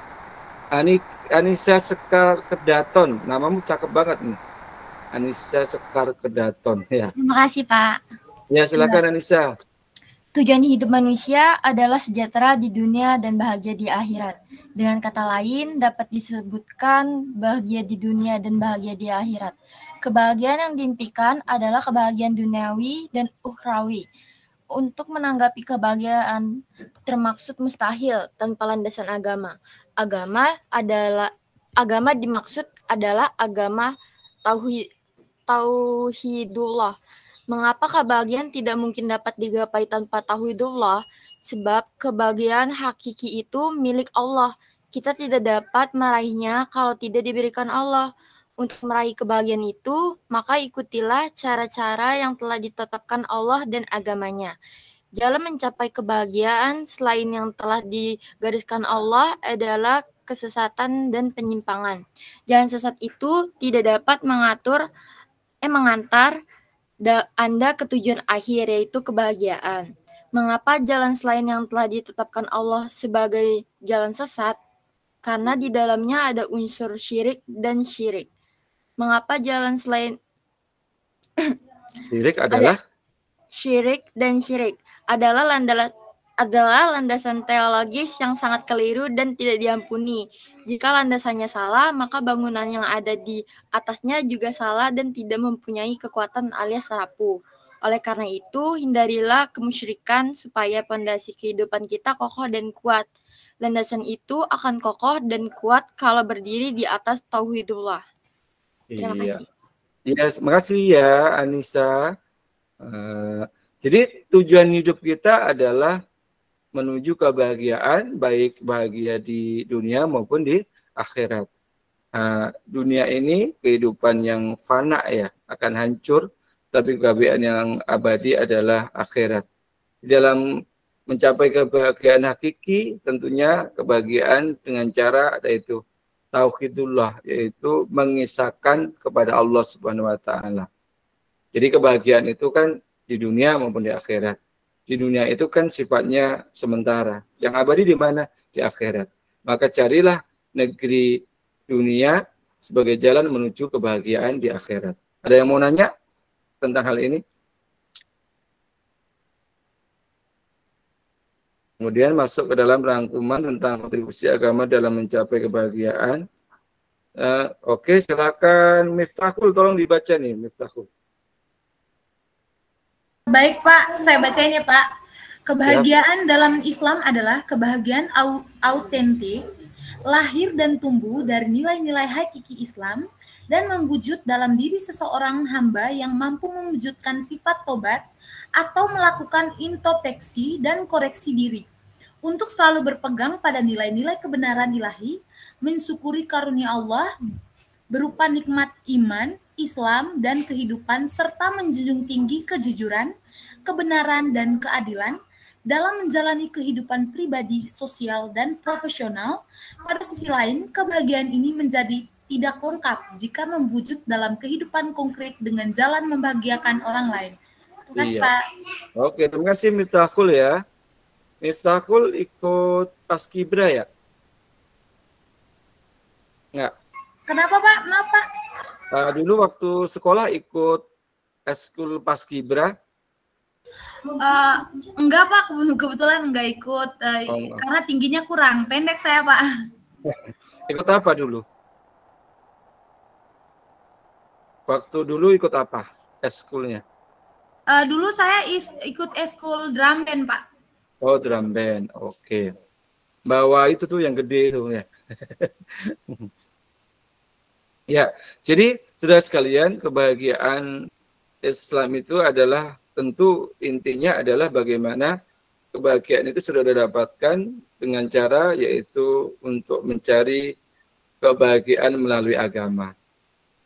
Anissa Sekar Kedaton. Namamu cakep banget nih. Anissa Sekar Kedaton. Ya. Terima kasih, Pak. Ya, silakan Anissa. Tujuan hidup manusia adalah sejahtera di dunia dan bahagia di akhirat. Dengan kata lain, dapat disebutkan bahagia di dunia dan bahagia di akhirat. Kebahagiaan yang diimpikan adalah kebahagiaan duniawi dan ukhrawi. Untuk menanggapi kebahagiaan termaksud mustahil tanpa landasan agama. Agama dimaksud adalah agama tauhidullah. Mengapa kebahagiaan tidak mungkin dapat digapai tanpa tauhidullah? Sebab kebahagiaan hakiki itu milik Allah. Kita tidak dapat meraihnya kalau tidak diberikan Allah. Untuk meraih kebahagiaan itu, maka ikutilah cara-cara yang telah ditetapkan Allah dan agamanya. Jalan mencapai kebahagiaan selain yang telah digariskan Allah adalah kesesatan dan penyimpangan. Jalan sesat itu tidak dapat mengantar Anda ke tujuan akhir, yaitu kebahagiaan. Mengapa jalan selain yang telah ditetapkan Allah sebagai jalan sesat? Karena di dalamnya ada unsur syirik dan syirik. Mengapa jalan selain syirik adalah syirik dan syirik adalah landasan teologis yang sangat keliru dan tidak diampuni. Jika landasannya salah, maka bangunan yang ada di atasnya juga salah dan tidak mempunyai kekuatan alias rapuh. Oleh karena itu, hindarilah kemusyrikan supaya pondasi kehidupan kita kokoh dan kuat. Landasan itu akan kokoh dan kuat kalau berdiri di atas tauhidullah. Terima kasih. Yes, makasih ya Anissa. Jadi tujuan hidup kita adalah menuju kebahagiaan, baik bahagia di dunia maupun di akhirat. Dunia ini kehidupan yang fana ya, akan hancur, tapi kebahagiaan yang abadi adalah akhirat. Di dalam mencapai kebahagiaan hakiki, tentunya kebahagiaan dengan cara yaitu tauhidullah, yaitu mengisahkan kepada Allah Subhanahu wa taala. Jadi kebahagiaan itu kan di dunia maupun di akhirat. Di dunia itu kan sifatnya sementara. Yang abadi di mana? Di akhirat. Maka carilah negeri dunia sebagai jalan menuju kebahagiaan di akhirat. Ada yang mau nanya tentang hal ini? Kemudian masuk ke dalam rangkuman tentang kontribusi agama dalam mencapai kebahagiaan. Oke, silakan Miftahul, tolong dibaca nih Miftahul. Baik Pak, saya bacain ya Pak. Kebahagiaan dalam Islam adalah kebahagiaan autentik, lahir dan tumbuh dari nilai-nilai hakiki Islam, dan mewujud dalam diri seseorang hamba yang mampu mewujudkan sifat tobat atau melakukan introspeksi dan koreksi diri untuk selalu berpegang pada nilai-nilai kebenaran ilahi, mensyukuri karunia Allah berupa nikmat iman, Islam, dan kehidupan, serta menjunjung tinggi kejujuran, kebenaran, dan keadilan, dalam menjalani kehidupan pribadi, sosial, dan profesional. Pada sisi lain, kebahagiaan ini menjadi tidak lengkap jika mewujud dalam kehidupan konkret dengan jalan membahagiakan orang lain. Terima kasih, Iya. Pak. Oke, terima kasih Miftahul ya. Miftahul ikut Paskibra ya? Enggak. Kenapa, Pak? Maaf, Pak. Dulu waktu sekolah ikut eskul Paskibra. Enggak, Pak. Kebetulan enggak ikut karena tingginya kurang. Pendek saya, Pak. Ikut apa dulu? Waktu dulu ikut apa? Eskulnya? Dulu saya ikut eskul drum band, Pak. Oh, drum band. Oke. Bawa itu tuh yang gede tuh ya. Ya, jadi saudara sekalian, kebahagiaan Islam itu adalah tentu intinya adalah bagaimana kebahagiaan itu sudah didapatkan dengan cara yaitu untuk mencari kebahagiaan melalui agama.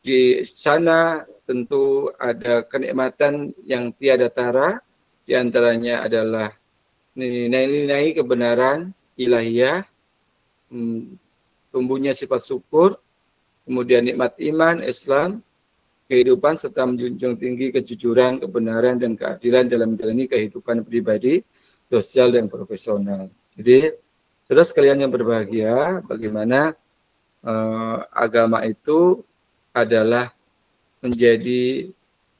Di sana tentu ada kenikmatan yang tiada tara, di antaranya adalah nilai-nilai kebenaran ilahiyah, tumbuhnya sifat syukur, kemudian nikmat iman, Islam, kehidupan serta menjunjung tinggi kejujuran, kebenaran, dan keadilan dalam menjalani kehidupan pribadi, sosial, dan profesional. Jadi, saudara sekalian yang berbahagia, bagaimana agama itu adalah menjadi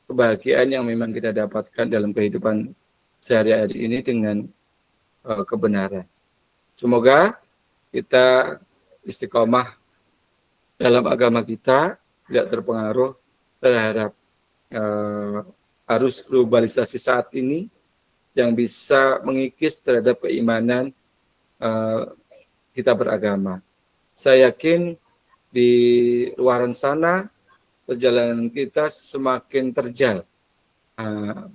kebahagiaan yang memang kita dapatkan dalam kehidupan sehari-hari ini dengan kebenaran. Semoga kita istiqomah dalam agama kita, tidak terpengaruh terhadap arus globalisasi saat ini yang bisa mengikis terhadap keimanan kita beragama. Saya yakin di luar sana perjalanan kita semakin terjal.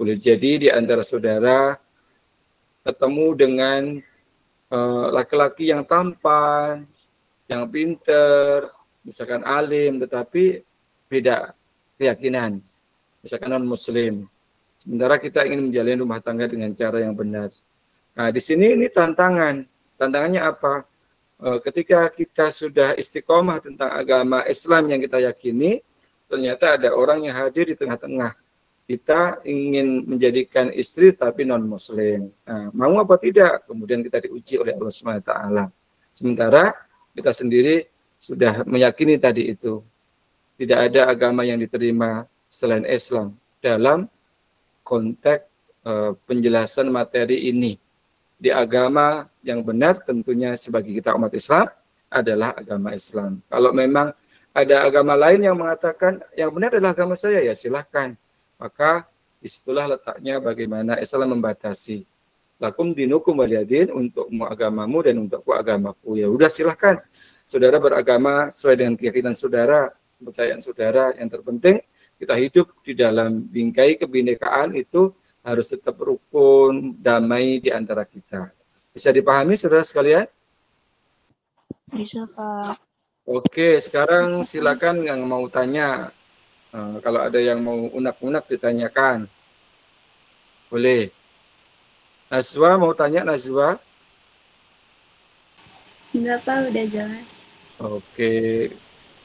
Boleh jadi di antara saudara ketemu dengan laki-laki yang tampan, yang pinter, misalkan alim, tetapi beda keyakinan, misalkan non-muslim. Sementara kita ingin menjalin rumah tangga dengan cara yang benar. Nah, di sini ini tantangan. Tantangannya apa? Ketika kita sudah istiqomah tentang agama Islam yang kita yakini, ternyata ada orang yang hadir di tengah-tengah. Kita ingin menjadikan istri tapi non-muslim. Nah, mau apa tidak? Kemudian kita diuji oleh Allah SWT. Sementara kita sendiri sudah meyakini tadi itu. Tidak ada agama yang diterima selain Islam dalam konteks penjelasan materi ini. Di agama yang benar tentunya sebagai kita umat Islam adalah agama Islam. Kalau memang ada agama lain yang mengatakan yang benar adalah agama saya, ya silahkan. Maka disitulah letaknya bagaimana Islam membatasi. Lakum dinukum waliyadin, untukmu agamamu dan untukku agamaku. Ya udah silahkan. Saudara beragama sesuai dengan keyakinan saudara, kepercayaan saudara. Yang terpenting kita hidup di dalam bingkai kebinekaan itu harus tetap rukun, damai di antara kita. Bisa dipahami saudara sekalian? Bisa, Pak. Oke, sekarang silakan yang mau tanya. Kalau ada yang mau unak-unak ditanyakan. Boleh. Nazwa mau tanya, Nazwa? Enggak, Pak, udah jelas. Oke.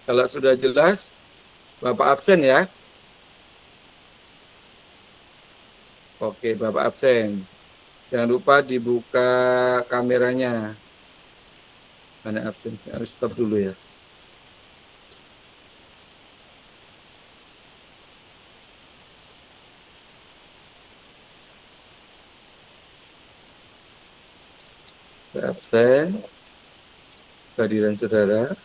Kalau sudah jelas, Bapak absen ya? Oke, Bapak absen. Jangan lupa dibuka kameranya. Mana absen? Saya harus stop dulu ya. Absen. Kehadiran saudara.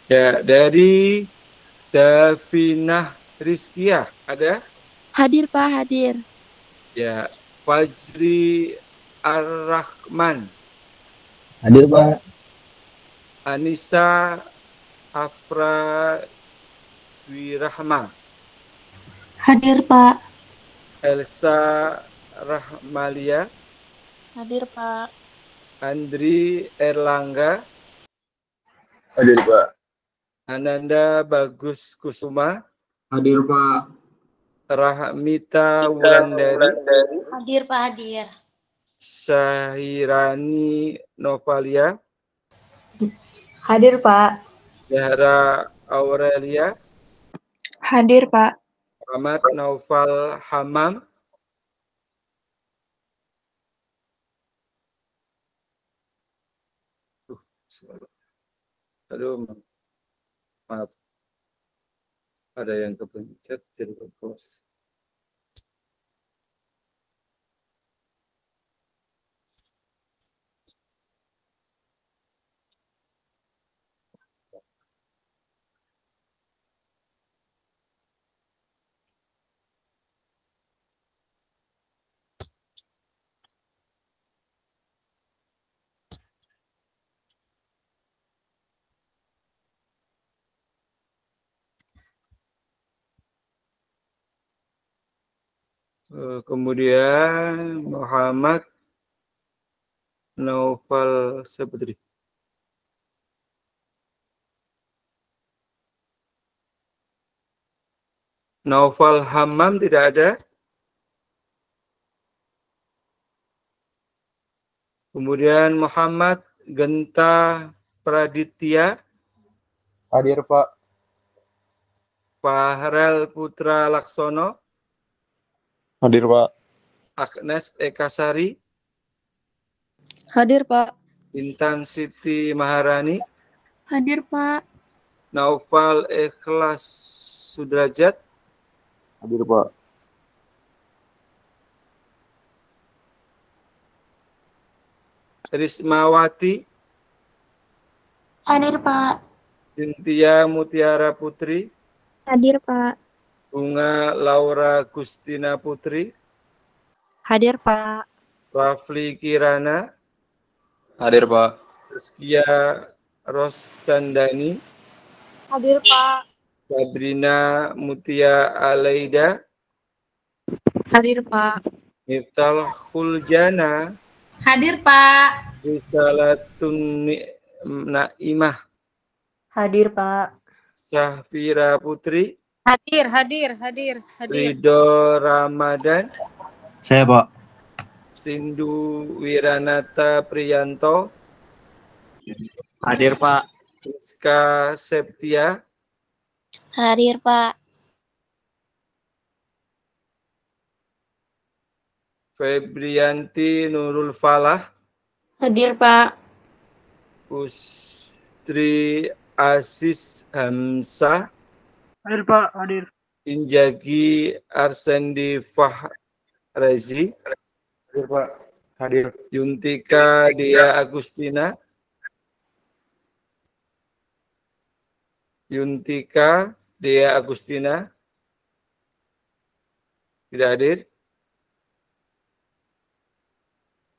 Ya, dari Davinah Rizkia, ada? Hadir, Pak, hadir. Ya, Fajri Ar-Rahman. Hadir, Pak. Anissa Afra Wirahma. Hadir, Pak. Elsa Rahmalia. Hadir, Pak. Andri Erlangga. Hadir, Pak. Ananda Bagus Kusuma. Hadir, Pak. Rahmita Wulandari. Hadir, Pak. Hadir. Syahirani Novalia. Hadir, Pak. Zahra Aurelia. Hadir, Pak. Muhammad Naufal Hamam. Aduh, maaf. Ada yang kepencet jadi kepos. Kemudian Muhammad Naufal Sabri. Naufal Hammam tidak ada. Kemudian Muhammad Genta Praditya. Hadir, Pak. Fahrel Putra Laksono. Hadir, Pak. Agnes Ekasari. Hadir, Pak. Intan Siti Maharani. Hadir, Pak. Naufal Ikhlas Sudrajat. Hadir, Pak. Rismawati. Hadir, Pak. Cynthia Mutiara Putri. Hadir, Pak. Bunga Laura Gustina Putri. Hadir, Pak. Rafli Kirana. Hadir, Pak. Rizkia Roscandani. Hadir, Pak. Sabrina Mutia Alaida. Hadir, Pak. Miftal Huljana. Hadir, Pak. Risalatun Naimah. Hadir, Pak. Syafira Putri. Hadir. Ridho Ramadan. Saya, Pak. Sindu Wiranata Priyanto. Hadir, Pak. Rizka Septia. Hadir, Pak. Febrianti Nurul Falah. Hadir, Pak. Ustri Aziz Hamzah. Hadir, Pak. Hadir. Injagi Arsendi Fahrezi. Hadir, Pak. Hadir. Yuntika Dia Agustina. Yuntika Dea Agustina. Tidak hadir.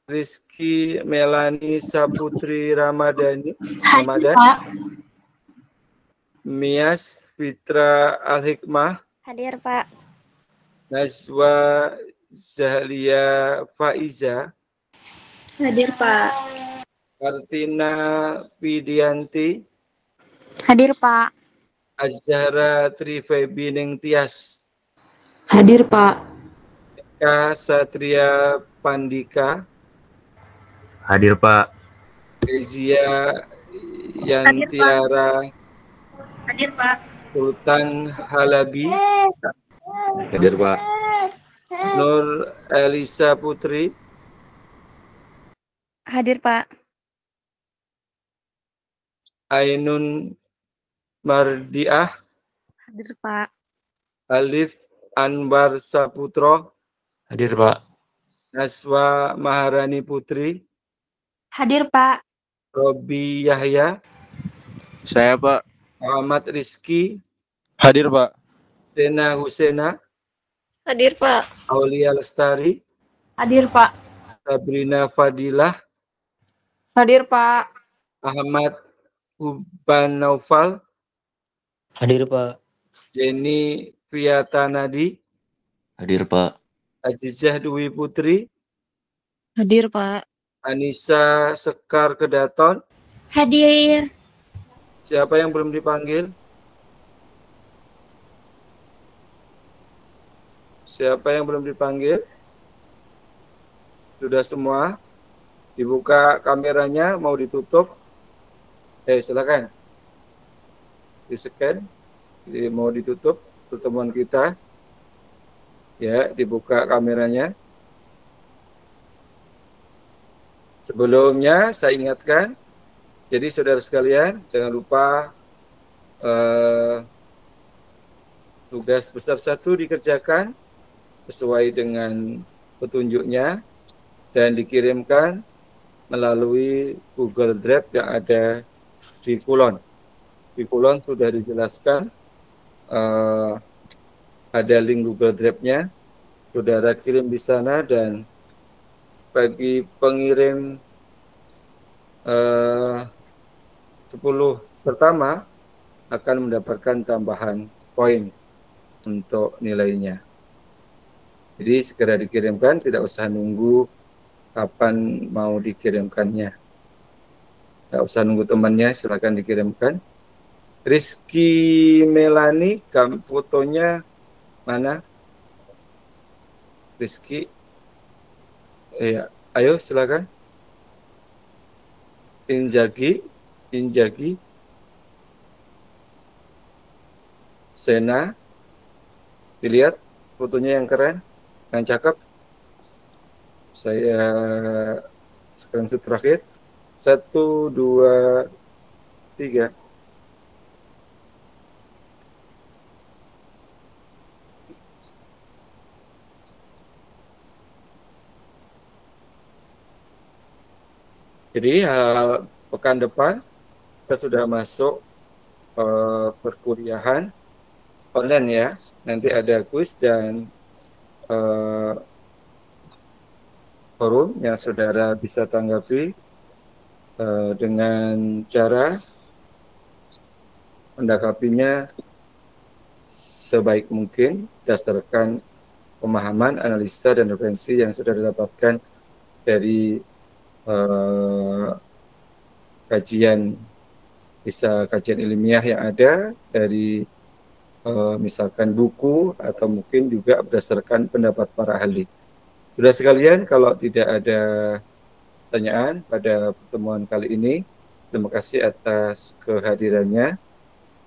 Rizky Melani Saputri Ramadhan. Pak. Mias Fitra Al-Hikmah. Hadir, Pak. Najwa Zahlia Faiza. Hadir, Pak. Kartina Pidianti. Hadir, Pak. Azhara Trifebi Ningtyas. Hadir, Pak. Eka Satria Pandika. Hadir, Pak. Kezia Yantiara. Hadir, Pak. Sultan Halabi. Hadir, Pak. Nur Elisa Putri. Hadir, Pak. Ainun Mardiah. Hadir, Pak. Alif Anwar Saputro. Hadir, Pak. Naswa Maharani Putri. Hadir, Pak. Robi Yahya. Saya, Pak. Muhammad Rizki. Hadir, Pak. Dena Husena. Hadir, Pak. Aulia Lestari. Hadir, Pak. Sabrina Fadilah. Hadir, Pak. Ahmad Uban Naufal. Hadir, Pak. Jenny Fiatanadi. Hadir, Pak. Azizah Dwi Putri. Hadir, Pak. Anissa Sekar Kedaton. Hadir. Siapa yang belum dipanggil? Siapa yang belum dipanggil? Sudah semua? Dibuka kameranya, mau ditutup? Silakan. Di-scan. Mau ditutup pertemuan kita. Ya, dibuka kameranya. Sebelumnya saya ingatkan, jadi saudara sekalian, jangan lupa tugas besar 1 dikerjakan sesuai dengan petunjuknya dan dikirimkan melalui Google Drive yang ada di Kulon. Di Kulon sudah dijelaskan, ada link Google Drive-nya, saudara kirim di sana, dan bagi pengirim 10 pertama akan mendapatkan tambahan poin untuk nilainya. Jadi segera dikirimkan, tidak usah nunggu kapan mau dikirimkannya. Tidak usah nunggu temannya, silakan dikirimkan. Rizky Melani, fotonya mana? Rizky, ya, ayo silakan. Injagi, Sena, dilihat fotonya yang keren, yang cakep. Saya screenshot terakhir. 1, 2, 3. Jadi pekan depan kita sudah masuk perkuliahan online ya. Nanti ada kuis dan forum yang saudara bisa tanggapi dengan cara mendakapinya sebaik mungkin berdasarkan pemahaman, analisa, dan referensi yang sudah didapatkan dari kajian ilmiah yang ada, dari misalkan buku, atau mungkin juga berdasarkan pendapat para ahli. Sudah sekalian, kalau tidak ada pertanyaan pada pertemuan kali ini, terima kasih atas kehadirannya,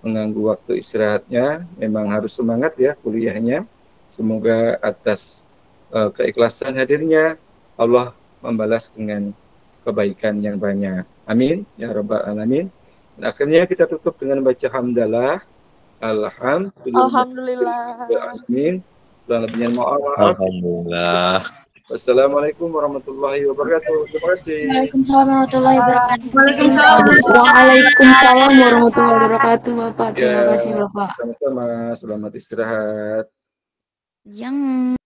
mengganggu waktu istirahatnya. Memang harus semangat ya kuliahnya. Semoga atas keikhlasan hadirnya Allah membalas dengan kebaikan yang banyak. Amin ya rabbal alamin. Dan akhirnya kita tutup dengan baca hamdalah. Alhamdulillah. Amin. Dan lebihnya maaf. Alhamdulillah. Wassalamualaikum warahmatullahi wabarakatuh. Terima kasih. Waalaikumsalam warahmatullahi wabarakatuh. Waalaikumsalam warahmatullahi wabarakatuh, Bapak. Terima kasih, Bapak. Sama-sama. Selamat istirahat. Yang